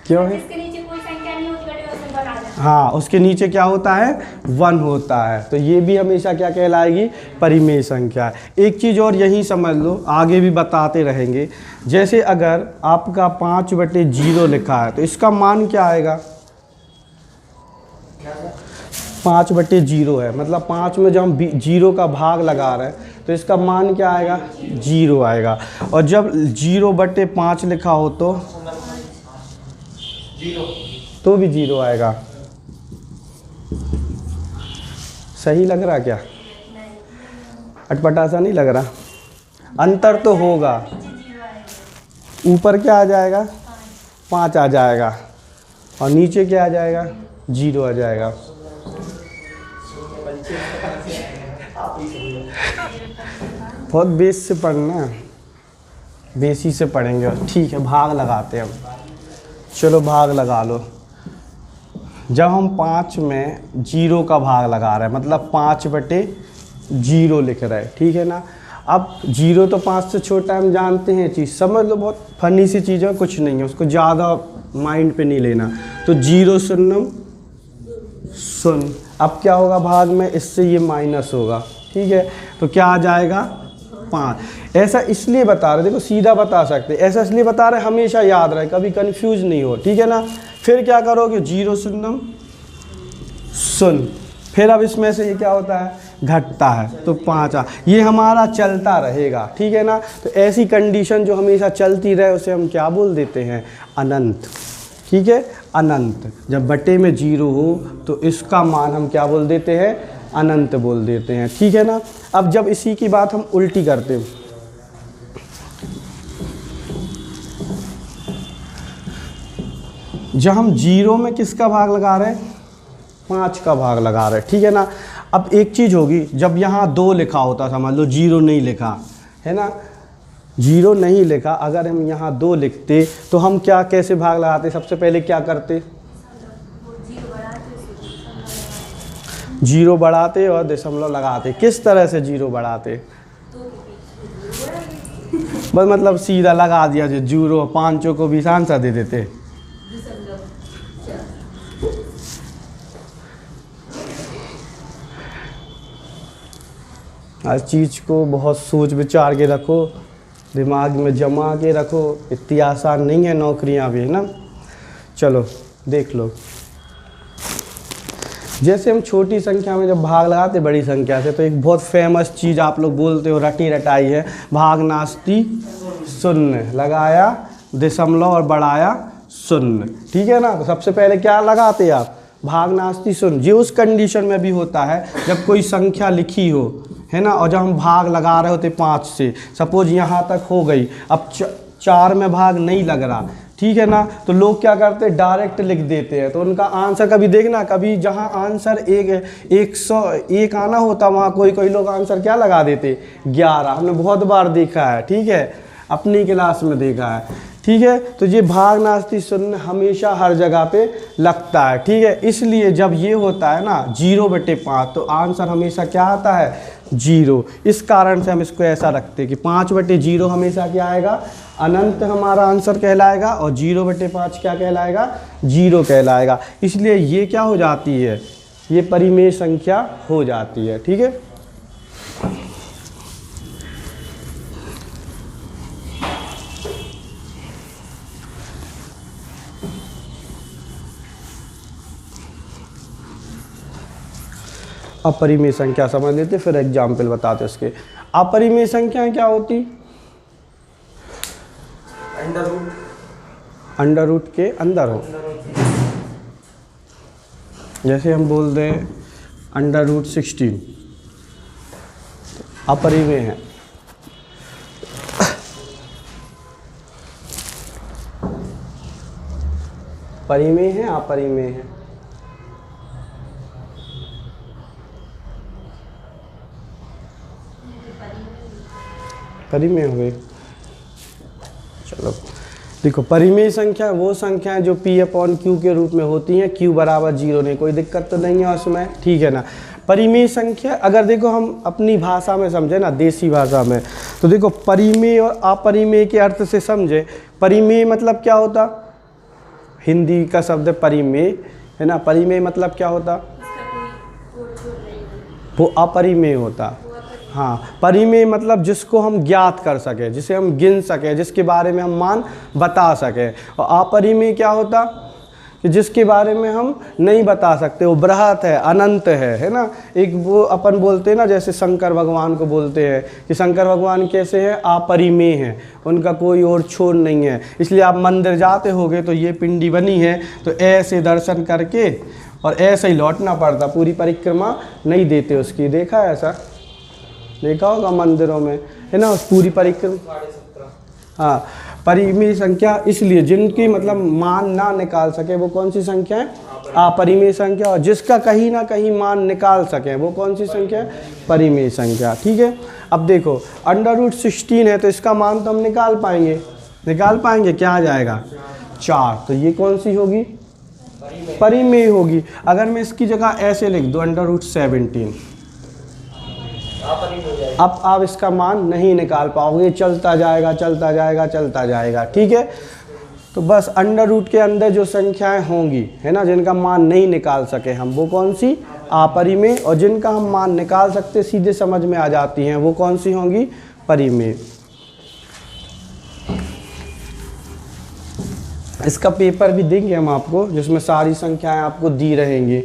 क्यों है? इसके नीचे कोई संख्या नहीं होती बेटे, उसमें बना देना। हाँ, उसके नीचे क्या होता है? 1 होता है, तो ये भी हमेशा क्या कहलाएगी? परिमेय संख्या है। एक चीज़ और यही समझ लो, आगे भी बताते रहेंगे। जैसे अगर आपका 5/0 लिखा है तो इसका मान क्या आएगा? 5/0 है, मतलब 5 में जब हम 0 का भाग लगा रहे हैं तो इसका मान क्या आएगा? 0 आएगा। और जब 0/5 लिखा हो तो भी 0 आएगा। सही लग रहा क्या? अटपटा सा नहीं लग रहा? अंतर तो होगा। ऊपर क्या आ जाएगा? 5 आ जाएगा, और नीचे क्या आ जाएगा? 0 आ जाएगा। बहुत बेस से पढ़ना, बेसी से पढ़ेंगे। ठीक है, भाग लगाते हैं हम। चलो भाग लगा लो। जब हम 5 में 0 का भाग लगा रहे हैं, मतलब 5/0 लिख रहे हैं, ठीक है ना। अब 0 तो 5 से छोटा है, हम जानते हैं चीज़, समझ लो, बहुत फनी सी चीज़ है, कुछ नहीं है, उसको ज़्यादा माइंड पे नहीं लेना। तो 0 शून्य शून्य, अब क्या होगा भाग में? इससे ये माइनस होगा। ठीक है, तो क्या आ जाएगा? 5। ऐसा इसलिए बता रहे, देखो सीधा बता सकते, ऐसा इसलिए बता रहे हमेशा याद रहे, कभी कंफ्यूज नहीं हो। ठीक है ना। फिर क्या करोगे? 0 शून्य शून्य, फिर अब इसमें से ये क्या होता है? घटता है, तो 5 ये हमारा चलता रहेगा। ठीक है ना। तो ऐसी कंडीशन जो हमेशा चलती रहे उसे हम क्या बोल देते हैं? अनंत। ठीक है, अनंत। जब बटे में 0 हो तो इसका मान हम क्या बोल देते हैं? अनंत बोल देते हैं। ठीक है ना। अब जब इसी की बात हम उल्टी करते हैं, जब हम 0 में किसका भाग लगा रहे हैं? 5 का भाग लगा रहे हैं। ठीक है ना। अब एक चीज़ होगी, जब यहाँ 2 लिखा होता, समझ लो 0 नहीं लिखा है ना, 0 नहीं लिखा, अगर हम यहाँ 2 लिखते तो हम क्या कैसे भाग लगाते? सबसे पहले क्या करते? 0 बढ़ाते और दशमलव लगाते। किस तरह से 0 बढ़ाते? बस मतलब सीधा लगा दिया, जो 0 5 को भी आंसर दे देते। हर चीज़ को बहुत सोच विचार के रखो, दिमाग में जमा के रखो, इतनी आसान नहीं है नौकरियां भी, है ना। चलो देख लो, जैसे हम छोटी संख्या में जब भाग लगाते बड़ी संख्या से, तो एक बहुत फेमस चीज़ आप लोग बोलते हो, रटी रटाई है, भाग नास्ती शून्य, लगाया दशमलव और बढ़ाया शून्य। ठीक है ना। तो सबसे पहले क्या लगाते आप? भाग नास्ती शून्य। ये उस कंडीशन में भी होता है जब कोई संख्या लिखी हो, है ना, और जब हम भाग लगा रहे होते 5 से, सपोज यहाँ तक हो गई, अब 4 में भाग नहीं लग रहा, ठीक है ना, तो लोग क्या करते हैं? डायरेक्ट लिख देते हैं। तो उनका आंसर कभी देखना, कभी जहाँ आंसर 101 आना होता, वहाँ कोई लोग आंसर क्या लगा देते? 11। हमने बहुत बार देखा है। ठीक है, अपनी क्लास में देखा है। ठीक है, तो ये भाग नास्ती शून्य हमेशा हर जगह पे लगता है। ठीक है, इसलिए जब ये होता है ना 0/5, तो आंसर हमेशा क्या आता है? 0। इस कारण से हम इसको ऐसा रखते हैं कि 5/0 हमेशा क्या आएगा? अनंत हमारा आंसर कहलाएगा, और 0/5 क्या कहलाएगा? 0 कहलाएगा। इसलिए ये क्या हो जाती है? ये परिमेय संख्या हो जाती है। ठीक है। अपरिमेय संख्या समझ लेते, फिर एग्जाम्पल बताते उसके। अपरिमेय संख्याएं क्या होती? अंडर रूट के अंदर हो। जैसे हम बोल दें √16, अपरिमेय है। परिमेय है, अपरिमेय है? परिमेय हो गई। चलो देखो, परिमेय संख्या वो संख्याएं जो P/Q के रूप में होती हैं, Q बराबर 0 नहीं, कोई दिक्कत तो नहीं है उसमें, ठीक है ना। परिमेय संख्या अगर देखो हम अपनी भाषा में समझे ना, देसी भाषा में, तो देखो परिमेय और अपरिमेय के अर्थ से समझे। परिमेय मतलब क्या होता, हिंदी का शब्द परिमेय है ना, परिमेय मतलब क्या होता, वो अपरिमेय होता। हाँ, परिमेय मतलब जिसको हम ज्ञात कर सके, जिसे हम गिन सके, जिसके बारे में हम मान बता सके। और अपरिमेय क्या होता, कि जिसके बारे में हम नहीं बता सकते, वो बृहत है, अनंत है ना। एक वो अपन बोलते हैं ना, जैसे शंकर भगवान को बोलते हैं कि शंकर भगवान कैसे हैं, अपरिमेय हैं, उनका कोई और छोर नहीं है। इसलिए आप मंदिर जाते होगे तो ये पिंडी बनी है, तो ऐसे दर्शन करके और ऐसे ही लौटना पड़ता, पूरी परिक्रमा नहीं देते उसकी। देखा है ऐसा, देखा होगा मंदिरों में, है ना, उस पूरी परिक्रमा। हाँ, परिमेय संख्या इसलिए जिनकी मतलब मान ना निकाल सके वो कौन सी संख्या है, अपरिमेय संख्या। और जिसका कहीं ना कहीं मान निकाल सके वो कौन सी संख्या है, परिमेय संख्या, ठीक है। अब देखो √16 है, तो इसका मान तो हम निकाल पाएंगे, क्या आ जाएगा 4, तो ये कौन सी होगी, परिमेय होगी। अगर मैं इसकी जगह ऐसे लिख दूँ √17, अब आप इसका मान नहीं निकाल पाओगे, चलता जाएगा, ठीक है। तो बस अंडर रूट के अंदर जो संख्याएं होंगी, है ना, जिनका मान नहीं निकाल सके हम, वो कौन सी, अपरिमेय। और जिनका हम मान निकाल सकते, सीधे समझ में आ जाती हैं, वो कौन सी होंगी, परिमेय। इसका पेपर भी देंगे हम आपको, जिसमें सारी संख्याएं आपको दी रहेंगी।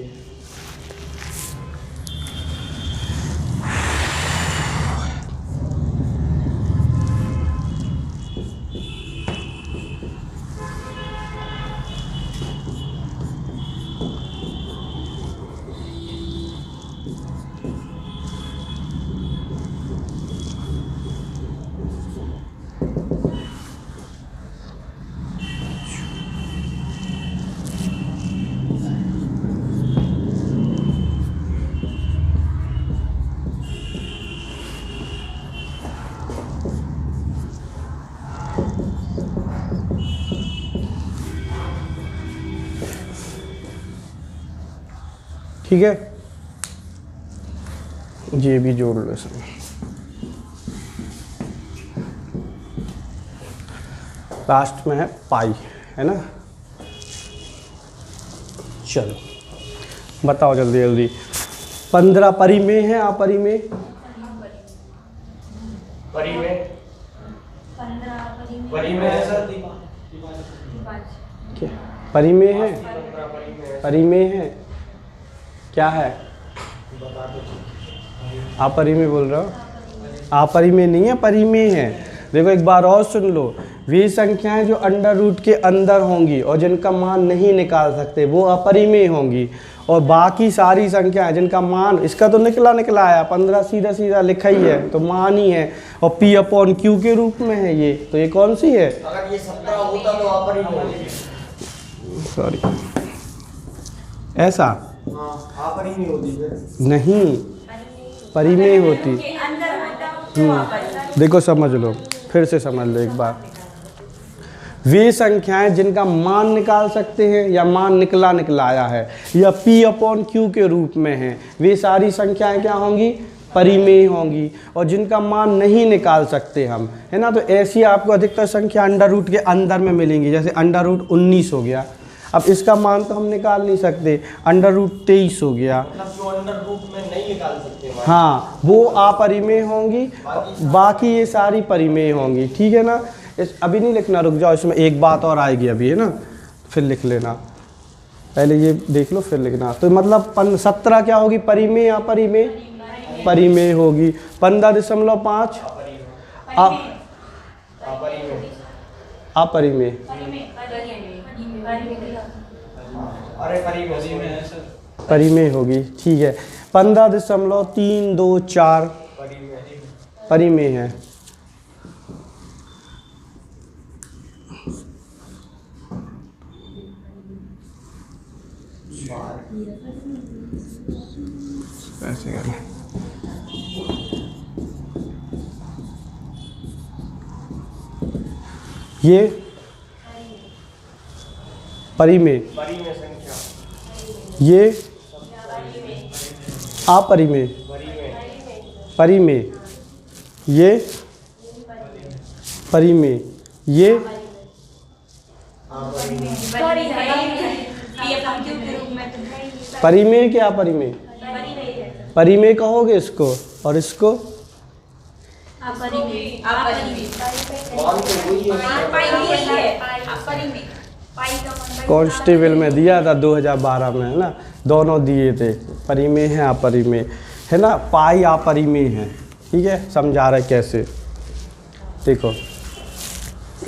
ठीक है, ये भी जोड़ लो इसमें। लास्ट में है पाई, है ना। चलो बताओ जल्दी जल्दी, 15 परिमेय है, अपरिमेय, परिमेय है सर, क्या परिमेय है, परिमेय है, क्या है, अपरिमेय बोल रहा हो, अपरिमेय नहीं है, परिमेय है। देखो एक बार और सुन लो, वे संख्याएं जो अंडर रूट के अंदर होंगी और जिनका मान नहीं निकाल सकते वो अपरिमेय होंगी, और बाकी सारी संख्याएं जिनका मान, इसका तो निकला आया 15 सीधा लिखा ही है, तो मान ही है, और P/Q के रूप में है ये, तो ये कौन सी है, अगर ये 17 होता तो अपरिमेय होती, सॉरी ऐसा अपरिमेय होती नहीं, परिमेय होती। देखो समझ लो, फिर से समझ लो एक बार, वे संख्याएं जिनका मान निकाल सकते हैं या मान निकला आया है या P/Q के रूप में है, वे सारी संख्याएं क्या होंगी, परिमेय होंगी। और जिनका मान नहीं निकाल सकते हम, है ना, तो ऐसी आपको अधिकतर संख्या अंडर रूट के अंदर में मिलेंगी। जैसे √19 हो गया, अब इसका मान तो हम निकाल नहीं सकते, √23 हो गया, मतलब जो अंडर रूट में नहीं निकाल सकते, हाँ, वो अपरिमेय होंगी, बाकी ये सारी परिमेय होंगी, ठीक है ना। इस अभी नहीं लिखना, रुक जाओ, इसमें एक बात और आएगी अभी, है ना, फिर लिख लेना, पहले ये देख लो फिर लिखना। तो मतलब 17 क्या होगी, परिमेय या अपरिमेय, परिमेय होगी। 15.5 अपरिमेय, परिमेय होगी, ठीक है। 15.324 परिमेय है। ऐसे करना, ये परिमेय, परिमेय संख्या, ये अपरिमेय, परिमेय, ये परिमेय, ये परिमेय क्या अपरिमेय? परिमेय कहोगे इसको, और इसको कांस्टेबल में दिया था 2012 में, है ना, दोनों दिए थे, परिमेय है अपरिमेय, है ना, पाई अपरिमेय है। ठीक है, समझा रहे कैसे, देखो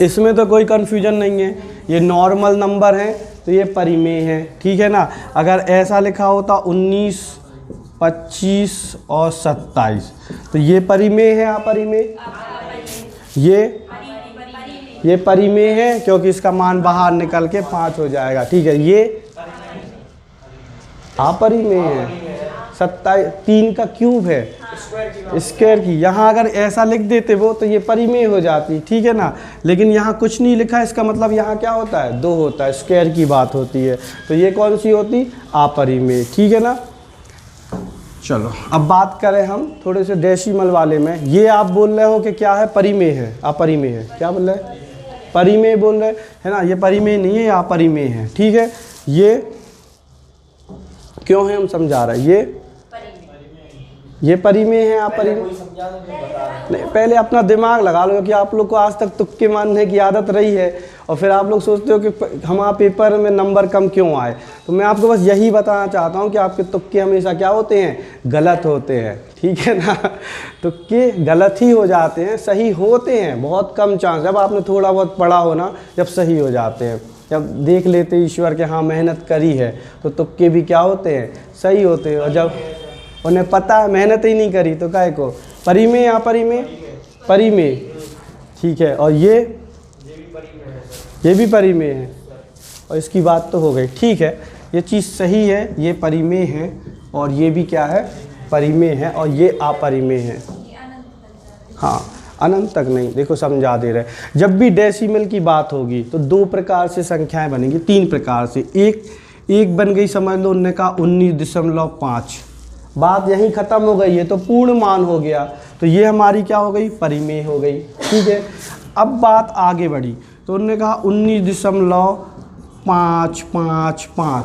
इसमें तो कोई कन्फ्यूजन नहीं है, ये नॉर्मल नंबर हैं तो ये परिमेय है। ठीक है ना, अगर ऐसा लिखा होता 19, 25 और 27 तो ये परिमेय है अपरिमेय? ये परिमेय है क्योंकि इसका मान बाहर निकल के 5 हो जाएगा। ठीक है, ये अपरिमेय है, 27 3 का क्यूब है, स्क्वायर की। यहाँ अगर ऐसा लिख देते वो तो ये परिमेय हो जाती, ठीक है ना, लेकिन यहाँ कुछ नहीं लिखा, इसका मतलब यहाँ क्या होता है, 2 होता है, स्क्वायर की बात होती है, तो ये कौन सी होती, अपरिमेय। ठीक है ना, चलो अब बात करें हम थोड़े से डेसिमल वाले में। ये आप बोल रहे हो कि क्या है, परिमेय है, अपरिमेय है, क्या बोल रहे हैं, परिमेय बोल रहे है ना, ये परिमेय नहीं है, अपरिमेय है। ठीक है, ये क्यों है हम समझा रहे हैं, ये परिमेय है, अपरिमेय नहीं, पहले अपना दिमाग लगा लो, क्योंकि आप लोग को आज तक तुक्के मारने की आदत रही है और फिर आप लोग सोचते हो कि हमारा पेपर में नंबर कम क्यों आए। तो मैं आपको बस यही बताना चाहता हूँ कि आपके तुक्के हमेशा क्या होते हैं, गलत होते हैं। ठीक है ना, तुक्के गलत ही हो जाते हैं, सही होते हैं बहुत कम चांस, जब आपने थोड़ा बहुत पढ़ा हो ना, जब सही हो जाते हैं, जब देख लेते ईश्वर के हाँ मेहनत करी है तो तुक्के भी क्या होते हैं, सही होते हैं, और जब उन्हें पता है मेहनत ही नहीं करी तो काहे को, परिमेय या अपरिमेय, परिमेय। ठीक है, और ये भी परिमेय है, और इसकी बात तो हो गई। ठीक है, ये चीज़ सही है, ये परिमेय है और ये भी क्या है, परिमेय है, और ये अपरिमेय है। हाँ, अनंत तक नहीं, देखो समझा दे रहे, जब भी डेसिमल की बात होगी तो 2 प्रकार से संख्याएं बनेंगी, 3 प्रकार से। एक बन गई, समझ लो उनने कहा 19.5, बात यहीं ख़त्म हो गई, है तो पूर्ण मान हो गया, तो ये हमारी क्या हो गई, परिमेय हो गई। ठीक है, अब बात आगे बढ़ी तो उन्होंने कहा 19.555,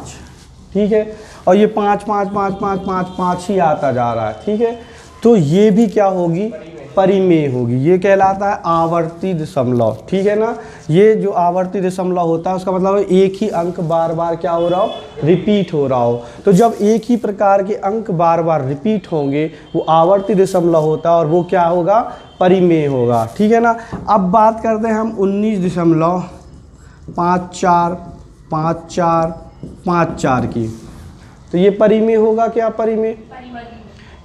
ठीक है, और ये 5 5 5 5 5 5 ही आता जा रहा है। ठीक है, तो ये भी क्या होगी, परिमेय होगी, ये कहलाता है आवर्ती दशमलव। ठीक है ना, ये जो आवर्ती दशमलव होता है उसका मतलब है एक ही अंक बार बार क्या हो रहा हो, रिपीट हो रहा हो। तो जब एक ही प्रकार के अंक बार बार रिपीट होंगे वो आवर्ती दशमलव होता है और वो क्या होगा, परिमेय होगा। ठीक है ना, अब बात करते हैं हम 19.545454 की, तो ये परिमेय होगा क्या, परिमेय,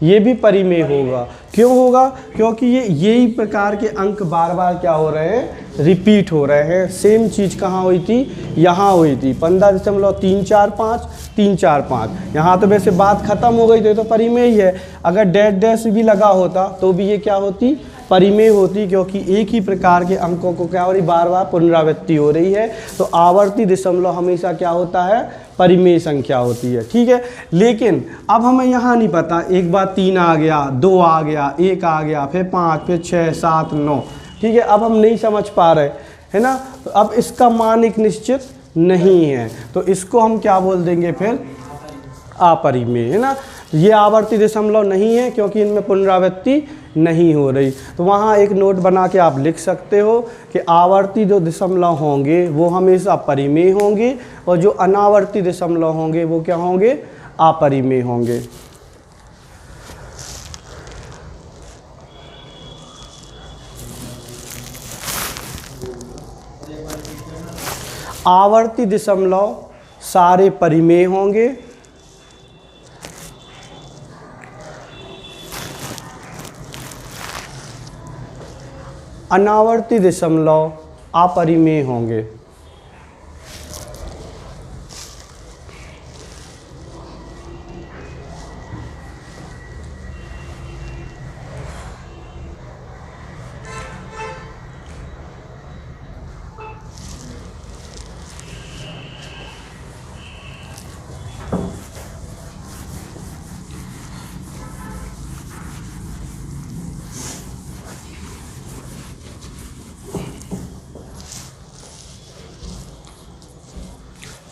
ये भी परिमेय होगा। क्यों होगा, क्योंकि ये यही प्रकार के अंक बार बार क्या हो रहे हैं, रिपीट हो रहे हैं। सेम चीज़ कहाँ हुई थी, यहाँ हुई थी 15.345 345, यहाँ तो वैसे बात ख़त्म हो गई, तो परिमेय ही है। अगर डैश डैश भी लगा होता तो भी ये क्या होती, परिमेय होती, क्योंकि एक ही प्रकार के अंकों को क्या हो रही, बार बार पुनरावृत्ति हो रही है। तो आवर्ती दशमलव हमेशा क्या होता है, परिमेय संख्या होती है। ठीक है, लेकिन अब हमें यहाँ नहीं पता, एक बार 3 आ गया, 2 आ गया, 1 आ गया, फिर 5, फिर 6, 7, 9। ठीक है, अब हम नहीं समझ पा रहे, है ना, तो अब इसका मान एक निश्चित नहीं है, तो इसको हम क्या बोल देंगे फिर, अपरिमेय, है ना। ये आवर्ती दशमलव नहीं है क्योंकि इनमें पुनरावृत्ति नहीं हो रही। तो वहाँ एक नोट बना के आप लिख सकते हो कि आवर्ती जो दशमलव होंगे वो हमेशा परिमेय होंगे और जो अनावर्ती दशमलव होंगे वो क्या होंगे, अपरिमेय होंगे। आवर्ती दशमलव सारे परिमेय होंगे, अनावर्ती दशमलव अपरिमेय होंगे।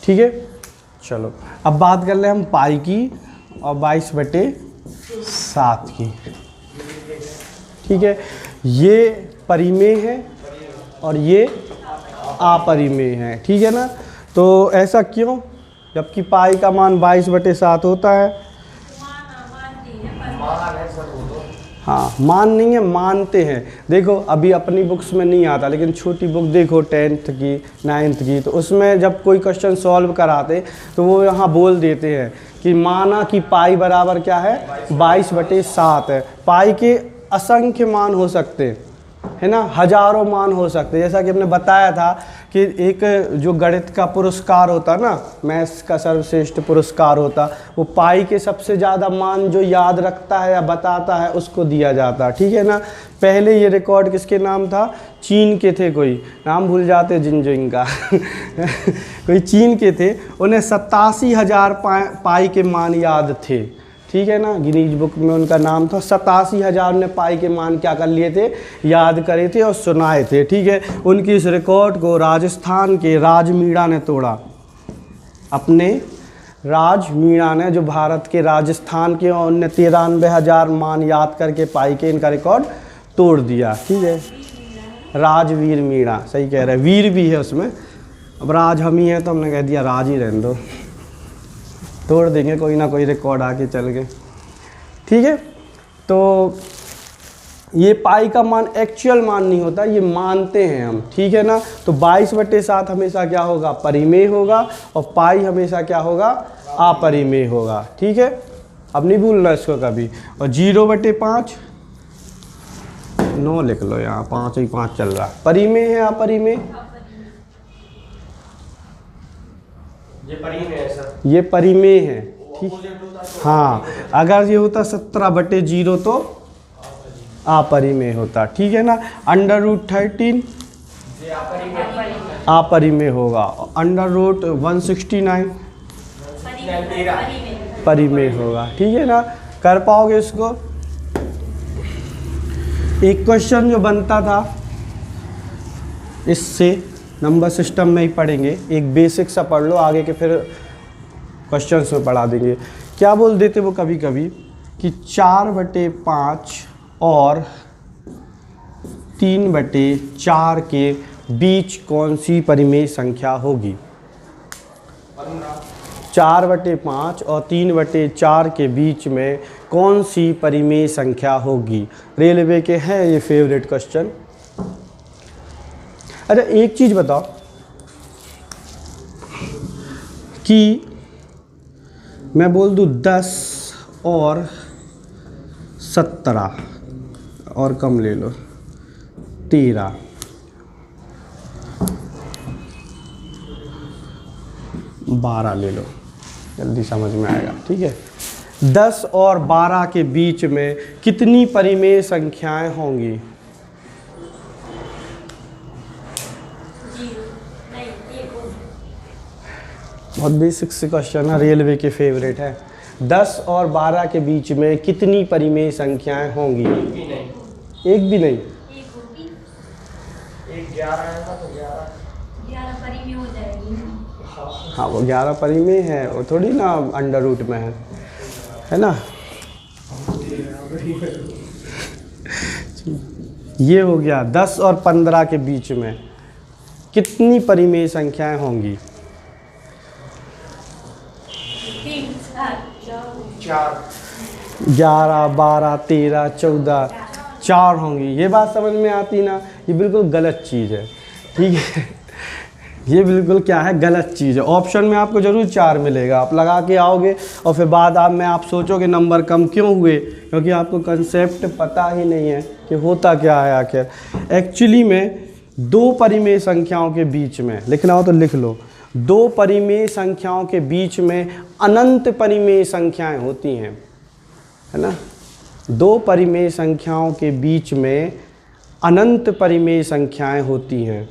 ठीक है। चलो अब बात कर ले हम पाई की और 22/7 की। ठीक है, ये परिमेय है और ये अपरिमेय है। ठीक है ना, तो ऐसा क्यों, जबकि पाई का मान 22/7 होता है। मान है सर वो तो। हाँ, मान नहीं है, मानते हैं। देखो अभी अपनी बुक्स में नहीं आता, लेकिन छोटी बुक देखो 10th की 9th की, तो उसमें जब कोई क्वेश्चन सॉल्व कराते तो वो यहाँ बोल देते हैं कि माना कि पाई बराबर क्या है, 22/7 है। पाई के असंख्य मान हो सकते हैं, है ना, हजारों मान हो सकते हैं। जैसा कि हमने बताया था कि एक जो गणित का पुरस्कार होता ना, मैथ्स का सर्वश्रेष्ठ पुरस्कार होता, वो पाई के सबसे ज़्यादा मान जो याद रखता है या बताता है उसको दिया जाता। ठीक है ना, पहले ये रिकॉर्ड किसके नाम था, चीन के थे, कोई नाम भूल जाते जिनजिंग का कोई चीन के थे, उन्हें 87,000 पाई के मान याद थे। ठीक है ना, गिनीज बुक में उनका नाम था। 87,000 ने पाई के मान क्या कर लिए थे, याद करे थे और सुनाए थे। ठीक है, उनकी इस रिकॉर्ड को राजस्थान के राज मीणा ने तोड़ा। अपने राज मीणा ने, जो भारत के राजस्थान के, और उनने 93,000 मान याद करके पाई के इनका रिकॉर्ड तोड़ दिया। ठीक है, राजवीर मीणा, सही कह रहे हैं, वीर भी है उसमें। अब राज हम ही हैं तो हमने कह दिया राज ही रहने दो, तोड़ देंगे कोई ना कोई रिकॉर्ड आके चल के। ठीक है, तो ये पाई का मान एक्चुअल मान नहीं होता, ये मानते हैं हम। ठीक है ना, तो 22/7 हमेशा क्या होगा, परिमेय होगा, और पाई हमेशा क्या होगा, अपरिमेय होगा। ठीक है, अब नहीं भूलना इसको कभी। और 0/5 9 लिख लो, यहाँ 5 ही 5 चल रहा। परिमेय है अपरिमेय, ये परिमेय है सर। ये परिमेय है। ठीक, हाँ, अगर ये होता 17/0 तो अपरिमेय होता। ठीक है ना, √13 ये अपरिमेय अपरिमेय होगा, √169 परिमेय होगा। ठीक है ना, कर पाओगे इसको। एक क्वेश्चन जो बनता था, इससे नंबर सिस्टम में ही पढ़ेंगे, एक बेसिक सा पढ़ लो, आगे के फिर क्वेश्चंस में पढ़ा देंगे। क्या बोल देते वो कभी कभी कि 4/5 और 3/4 के बीच कौन सी परिमेय संख्या होगी। 4/5 और 3/4 के बीच में कौन सी परिमेय संख्या होगी। रेलवे के हैं ये फेवरेट क्वेश्चन। अरे एक चीज़ बताओ कि मैं बोल दूँ 10 और 17 और कम ले लो 13, 12 ले लो, जल्दी समझ में आएगा। ठीक है, 10 और 12 के बीच में कितनी परिमेय संख्याएं होंगी। बहुत बेसिक से क्वेश्चन है, रेलवे के फेवरेट है। 10 और 12 के बीच में कितनी परिमेय संख्याएं होंगी। एक भी नहीं। एक भी नहीं। एक 11 है ना, तो 11 परिमेय हो जाएगी। हाँ, वो 11 परिमेय है, वो थोड़ी ना अंडर रूट में है ना। ये हो गया 10 और 15 के बीच में कितनी परिमेय संख्याएं होंगी। 4 11, 12, 13, 14, 4 होंगी। ये बात समझ में आती ना, ये बिल्कुल गलत चीज़ है। ठीक है, ये बिल्कुल क्या है, गलत चीज़ है। ऑप्शन में आपको ज़रूर 4 मिलेगा, आप लगा के आओगे और फिर बाद में आप सोचोगे नंबर कम क्यों हुए, क्योंकि आपको कंसेप्ट पता ही नहीं है कि होता क्या है आखिर। एक्चुअली में 2 परिमेय संख्याओं के बीच में, लिखना हो तो लिख लो, 2 परिमेय संख्याओं के बीच में अनंत परिमेय संख्याएं होती हैं, है ना। 2 परिमेय संख्याओं के बीच में अनंत परिमेय संख्याएं होती हैं।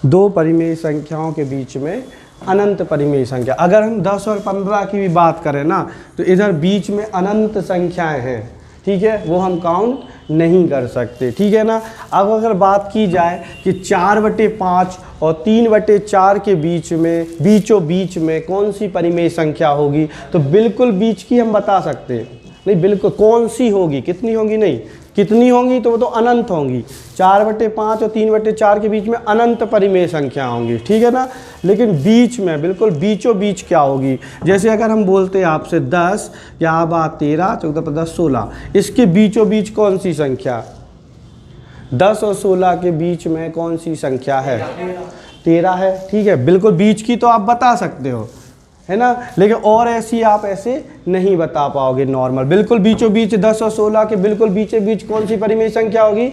दो परिमेय संख्याओं के बीच में अनंत परिमेय संख्या। अगर हम 10 और 15 की भी बात करें ना, तो इधर बीच में अनंत संख्याएं हैं, ठीक है, वो हम काउंट नहीं कर सकते, ठीक है ना। अब अगर बात की जाए कि 4/5 और 3/4 के बीच में बीचों बीच में कौन सी परिमेय संख्या होगी, तो बिल्कुल बीच की हम बता सकते हैं। नहीं, बिल्कुल कौन सी होगी, कितनी होगी नहीं, कितनी होंगी तो वो तो अनंत होंगी। 4/5 और 3/4 के बीच में अनंत परिमेय संख्या होंगी, ठीक है ना। लेकिन बीच में बिल्कुल बीचों बीच क्या होगी, जैसे अगर हम बोलते हैं आपसे 10 या 13, 14, 15, 16, इसके बीचों बीच कौन सी संख्या, 10 और 16 के बीच में कौन सी संख्या है, 13 है, ठीक है। बिल्कुल बीच की तो आप बता सकते हो, है ना, लेकिन और ऐसी आप ऐसे नहीं बता पाओगे नॉर्मल। बिल्कुल बीचों बीच 10 और 16 के बिल्कुल बीचों बीच कौन सी परिमेय संख्या होगी,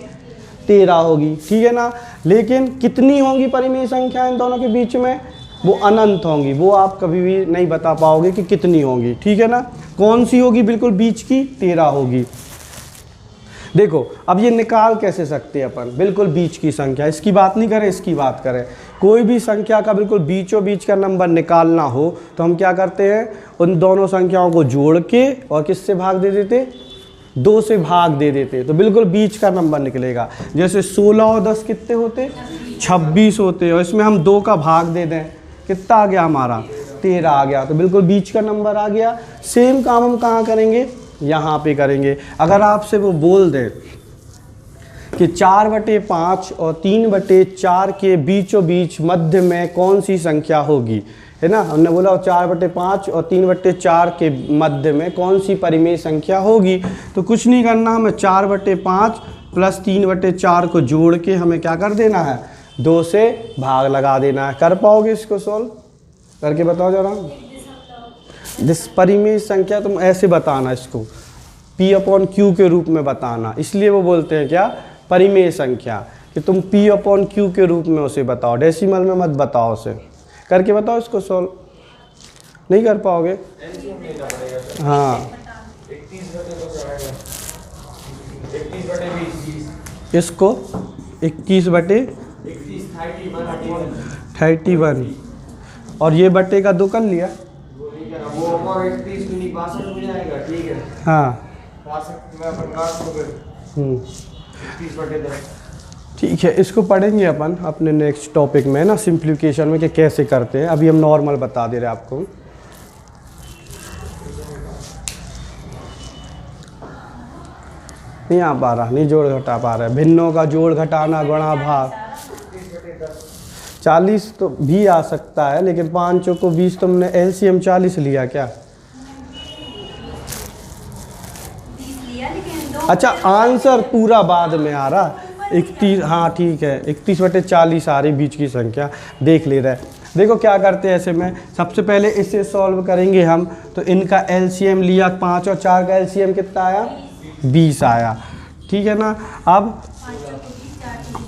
13 होगी, ठीक है ना। लेकिन कितनी होंगी परिमेय संख्या इन दोनों के बीच में, वो अनंत होंगी, वो आप कभी भी नहीं बता पाओगे कि कितनी होंगी, ठीक है ना। कौन सी होगी बिल्कुल बीच की, 13 होगी। देखो अब ये निकाल कैसे सकते हैं अपन, बिल्कुल बीच की संख्या, इसकी बात नहीं करें, इसकी बात करें। कोई भी संख्या का बिल्कुल बीचों बीच का नंबर निकालना हो तो हम क्या करते हैं, उन दोनों संख्याओं को जोड़ के और किससे भाग दे देते, 2 से भाग दे देते, तो बिल्कुल बीच का नंबर निकलेगा। जैसे 16 और 10 कितने होते, 26 होते, और इसमें हम 2 का भाग दे दें, कितना आ गया हमारा, 13 आ गया, तो बिल्कुल बीच का नंबर आ गया। सेम काम हम कहाँ करेंगे, यहाँ पे करेंगे। अगर आपसे वो बोल दें कि 4/5 और 3/4 के बीचों बीच मध्य में कौन सी संख्या होगी, है ना, हमने बोला 4/5 और 3/4 के मध्य में कौन सी परिमेय संख्या होगी, तो कुछ नहीं करना, हमें 4/5 प्लस 3/4 को जोड़ के हमें क्या कर देना है, 2 से भाग लगा देना है। कर पाओगे इसको सॉल्व, करके बताओ जरा। जिस परिमेय संख्या तुम ऐसे बताना, इसको P/Q के रूप में बताना, इसलिए वो बोलते हैं क्या, परिमेय संख्या, कि तुम P/Q के रूप में उसे बताओ, डेसिमल में मत बताओ उसे। करके बताओ इसको सॉल्व, नहीं कर पाओगे, हाँ। इसको 21/31 और ये बटे का 2 कर लिया, हाँ ठीक है। इसको पढ़ेंगे अपन अपने नेक्स्ट टॉपिक में ना, सिंप्लीफिकेशन में, कि कैसे करते हैं। अभी हम नॉर्मल बता दे रहे हैं आपको। नहीं आ पा रहा, नहीं जोड़ घटा पा रहा है, भिन्नों का जोड़ घटाना गुणा भाग। 40 तो भी आ सकता है, लेकिन 5 को 20, तुमने एलसीएम 40 लिया क्या, अच्छा आंसर पूरा बाद में आ रहा, 31, हाँ ठीक है, 31/40 आ रही बीच की संख्या, देख ले रहे। देखो क्या करते हैं ऐसे में, सबसे पहले इसे सॉल्व करेंगे हम, तो इनका एलसीएम लिया, 5 और 4 का एलसीएम कितना आया, 20 आया, ठीक है ना। अब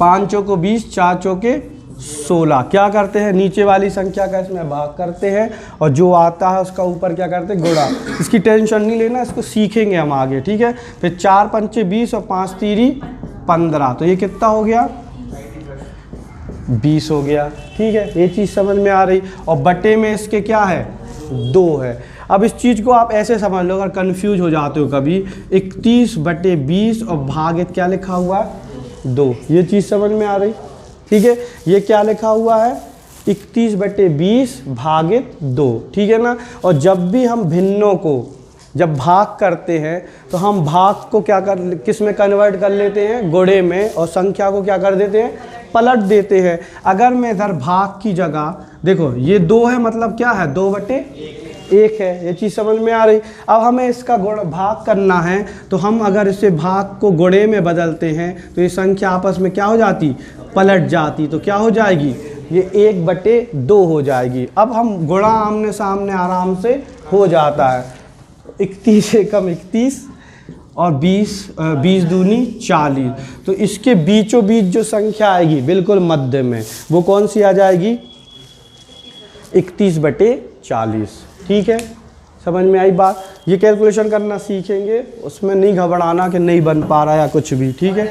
5 को 20, 4 चौके 16, क्या करते हैं, नीचे वाली संख्या का इसमें भाग करते हैं, और जो आता है उसका ऊपर क्या करते हैं, गुणा। इसकी टेंशन नहीं लेना, इसको सीखेंगे हम आगे, ठीक है। फिर 4 पंचे 20 और 5 तीरी 15, तो ये कितना हो गया, 20 हो गया, ठीक है। ये चीज़ समझ में आ रही। और बटे में इसके क्या है, 2 है। अब इस चीज़ को आप ऐसे समझ लो, अगर कंफ्यूज हो जाते हो कभी, 31/20 और भागित क्या लिखा हुआ है, 2, ये चीज़ समझ में आ रही, ठीक है। ये क्या लिखा हुआ है, 31/20 भागित 2, ठीक है ना। और जब भी हम भिन्नों को जब भाग करते हैं तो हम भाग को क्या किस में कन्वर्ट कर लेते हैं, गुणे में, और संख्या को क्या कर देते हैं, पलट देते हैं। अगर मैं इधर भाग की जगह, देखो ये 2 है, मतलब क्या है, 2/1 है, ये चीज़ समझ में आ रही। अब हमें इसका गुण भाग करना है, तो हम अगर इसे भाग को गुणे में बदलते हैं तो ये संख्या आपस में क्या हो जाती, पलट जाती, तो क्या हो जाएगी, ये 1/2 हो जाएगी। अब हम गुणा आमने सामने आराम से हो जाता है, 31 से कम 31 और 20 दूनी 40, तो इसके बीचों बीच जो संख्या आएगी बिल्कुल मध्य में, वो कौन सी आ जाएगी, 31/40, ठीक है। समझ में आई बात। ये कैलकुलेशन करना सीखेंगे, उसमें नहीं घबराना कि नहीं बन पा रहा या कुछ भी, ठीक है।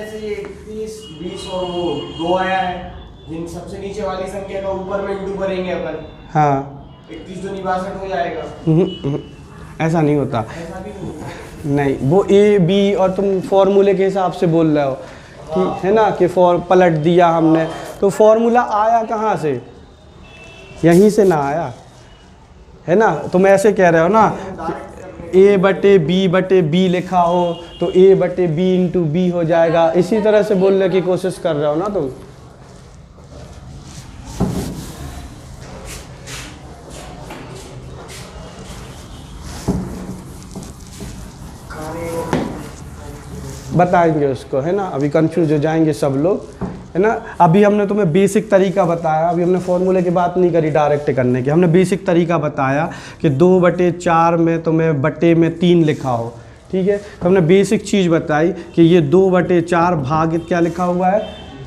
20 और वो 2 आया है, जिन सबसे नीचे वाली संख्या का ऊपर में इंटू करेंगे अपन, हाँ 31 दूनी 62 हो जाएगा। ऐसा नहीं होता। ऐसा भी नहीं होता। नहीं, वो ए बी और तुम फॉर्मूले के हिसाब से बोल रहे हो कि है ना कि पलट दिया हमने, तो फॉर्मूला आया कहाँ से? यहीं से ना आया है ना। तुम ऐसे कह रहे हो ना ए बटे बी लिखा हो तो ए बटे बी इंटू बी हो जाएगा, इसी तरह से बोलने की कोशिश कर रहे हो ना तुम। बताएंगे उसको, है ना, अभी कंफ्यूज हो जाएंगे सब लोग, है ना। अभी हमने तुम्हें बेसिक तरीका बताया, अभी हमने फॉर्मूले की बात नहीं करी डायरेक्ट करने की, हमने बेसिक तरीका बताया कि 2/4 में तुम्हें बटे में 3 लिखा हो, ठीक है। तो हमने बेसिक चीज़ बताई कि ये 2/4 भागित क्या लिखा हुआ है,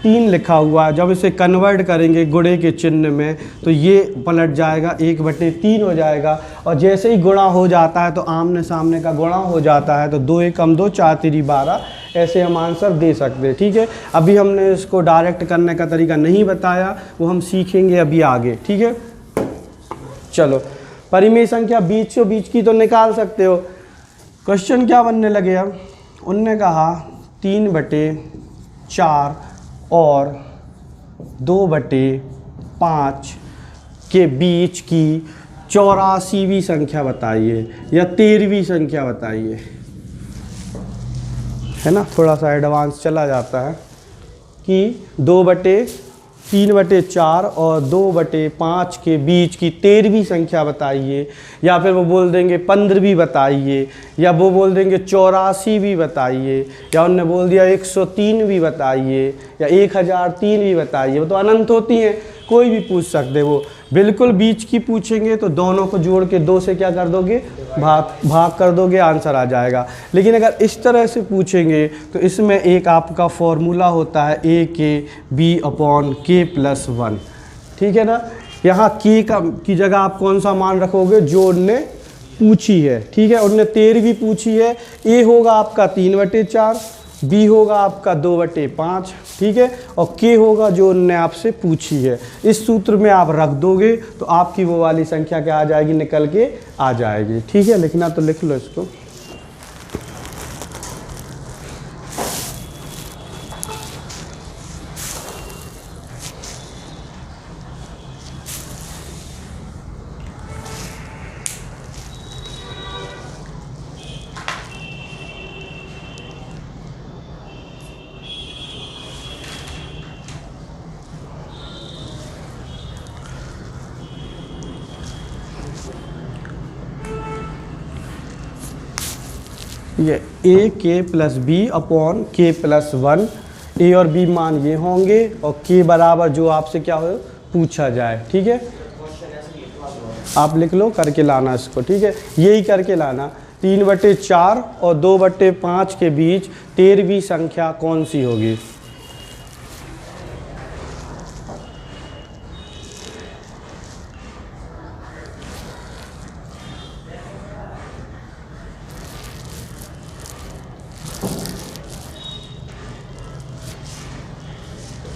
3 लिखा हुआ है। जब इसे कन्वर्ट करेंगे गुणे के चिन्ह में तो ये पलट जाएगा 1/3 हो जाएगा, और जैसे ही गुणा हो जाता है तो आमने सामने का गुणा हो जाता है, तो 2 × 1 = 2, 4 × 3 = 12, ऐसे हम आंसर दे सकते हैं, ठीक है। अभी हमने इसको डायरेक्ट करने का तरीका नहीं बताया, वो हम सीखेंगे अभी आगे, ठीक है। चलो, परिमेय संख्या बीच की तो निकाल सकते हो। क्वेश्चन क्या बनने लगे अब? उनने कहा 3/4 और 2/5 के बीच की 84वीं संख्या बताइए या 13वीं संख्या बताइए, है ना। थोड़ा सा एडवांस चला जाता है कि 3/4 और 2/5 के बीच की 13वीं संख्या बताइए, या फिर वो बोल देंगे 15वीं बताइए, या वो बोल देंगे 84वीं बताइए, या उन्होंने बोल दिया 103वीं बताइए, या 1003वीं बताइए। वो तो अनंत होती हैं, कोई भी पूछ सकते। वो बिल्कुल बीच की पूछेंगे तो दोनों को जोड़ के 2 से क्या कर दोगे, भाग कर दोगे, आंसर आ जाएगा। लेकिन अगर इस तरह से पूछेंगे तो इसमें एक आपका फॉर्मूला होता है a/b/k+1, ठीक है ना। यहाँ k की जगह आप कौन सा मान रखोगे, जो उनने पूछी है, ठीक है। उनने 13वीं पूछी है, a होगा आपका 3/4, b होगा आपका 2/5, ठीक है, और k होगा जो उनने आपसे पूछी है। इस सूत्र में आप रख दोगे तो आपकी वो वाली संख्या क्या आ जाएगी, निकल के आ जाएगी, ठीक है। लिखना तो लिख लो इसको। ये a/k+b/k+1, a और b मान ये होंगे और k बराबर जो आपसे क्या हो पूछा जाए, ठीक है। आप लिख लो, करके लाना इसको, ठीक है। यही करके लाना 3/4 और 2/5 के बीच 13वीं संख्या कौन सी होगी।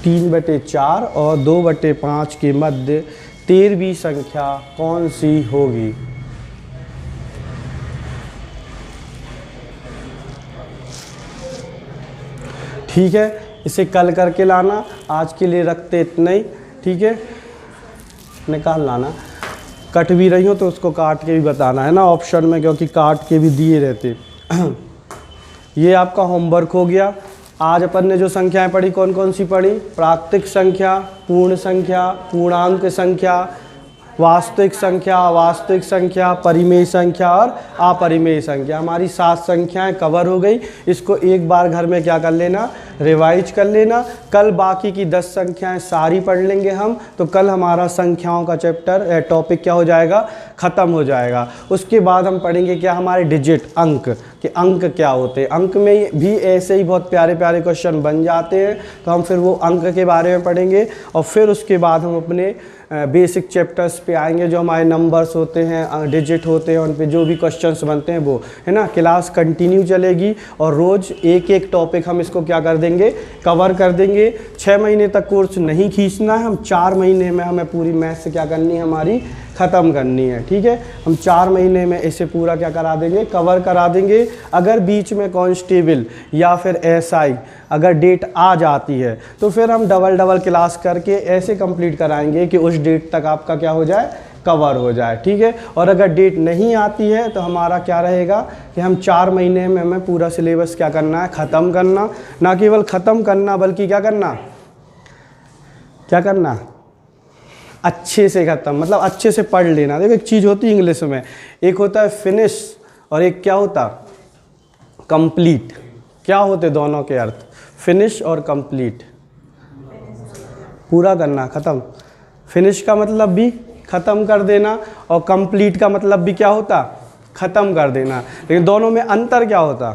तीन बटे चार और 2/5 के मध्य 13वीं संख्या कौन सी होगी। ठीक है, इसे कल करके लाना, आज के लिए रखते इतना ही, ठीक है। निकाल लाना, कट भी रही हो तो उसको काट के भी बताना है ना ऑप्शन में, क्योंकि काट के भी दिए रहते। ये आपका होमवर्क हो गया। आज अपन ने जो संख्याएं पढ़ी कौन कौन सी पढ़ी? प्राकृतिक संख्या, पूर्ण संख्या, पूर्णांक संख्या, वास्तविक संख्या, अवास्तविक संख्या, परिमेय संख्या और अपरिमेय संख्या। हमारी 7 संख्याएं कवर हो गई। इसको एक बार घर में क्या कर लेना, रिवाइज कर लेना। कल बाकी की 10 संख्याएं सारी पढ़ लेंगे हम, तो कल हमारा संख्याओं का चैप्टर टॉपिक क्या हो जाएगा, ख़त्म हो जाएगा। उसके बाद हम पढ़ेंगे क्या, हमारे डिजिट, अंक, कि अंक क्या होते हैं। अंक में भी ऐसे ही बहुत प्यारे प्यारे क्वेश्चन बन जाते हैं, तो हम फिर वो अंक के बारे में पढ़ेंगे। और फिर उसके बाद हम अपने बेसिक चैप्टर्स पे आएंगे, जो हमारे नंबर्स होते हैं, डिजिट होते हैं, उन पे जो भी क्वेश्चंस बनते हैं वो, है ना। क्लास कंटिन्यू चलेगी और रोज़ एक एक टॉपिक हम इसको क्या कर देंगे, देंगे, कवर कर देंगे। 6 महीने तक कोर्स नहीं खींचना है, हम 4 महीने में हमें पूरी मैथ्स क्या करनी है, हमारी ख़त्म करनी है। ठीक है, हम 4 महीने में इसे पूरा क्या करा देंगे, कवर करा देंगे। अगर बीच में कांस्टेबल या फिर एसआई अगर डेट आ जाती है तो फिर हम डबल क्लास करके ऐसे कंप्लीट कराएंगे कि उस डेट तक आपका क्या हो जाए, कवर हो जाए। ठीक है, और अगर डेट नहीं आती है तो हमारा क्या रहेगा कि हम 4 महीने में हमें पूरा सिलेबस क्या करना है, ख़त्म करना। ना केवल ख़त्म करना बल्कि क्या करना, अच्छे से ख़त्म, मतलब अच्छे से पढ़ लेना। देखो एक चीज़ होती है इंग्लिश में, एक होता है फिनिश और एक क्या होता, कंप्लीट। क्या होते दोनों के अर्थ, फिनिश और कंप्लीट? पूरा करना, ख़त्म। फिनिश का मतलब भी ख़त्म कर देना और कंप्लीट का मतलब भी क्या होता, ख़त्म कर देना। लेकिन दोनों में अंतर क्या होता?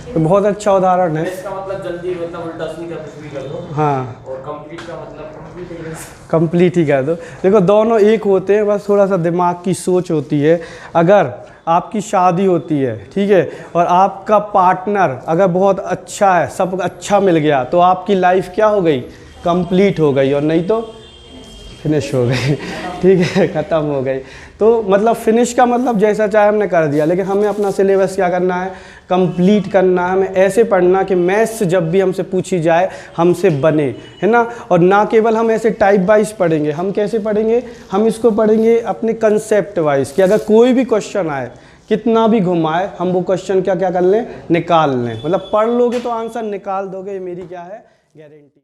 तो बहुत अच्छा उदाहरण है। इसका मतलब जल्दी, मतलब उल्टा सीधा कुछ भी कर दो। हाँ, और कंप्लीट का मतलब कंप्लीट ही कर दो। देखो दोनों एक होते हैं, बस थोड़ा सा दिमाग की सोच होती है। अगर आपकी शादी होती है, ठीक है, और आपका पार्टनर अगर बहुत अच्छा है, सब अच्छा मिल गया, तो आपकी लाइफ क्या हो गई, कंप्लीट हो गई, और नहीं तो फिनिश हो गई। ठीक है, ख़त्म हो गई। तो मतलब फिनिश का मतलब जैसा चाहे हमने कर दिया, लेकिन हमें अपना सिलेबस क्या करना है, कंप्लीट करना है। हमें ऐसे पढ़ना कि मैथ्स जब भी हमसे पूछी जाए हमसे बने, है ना। और ना केवल हम ऐसे टाइप वाइज पढ़ेंगे, हम कैसे पढ़ेंगे, हम इसको पढ़ेंगे अपने कंसेप्ट वाइज कि अगर कोई भी क्वेश्चन आए, कितना भी घुमाए, हम वो क्वेश्चन क्या कर लें, निकाल लें। मतलब पढ़ लोगे तो आंसर निकाल दोगे, ये मेरी क्या है, गारंटी।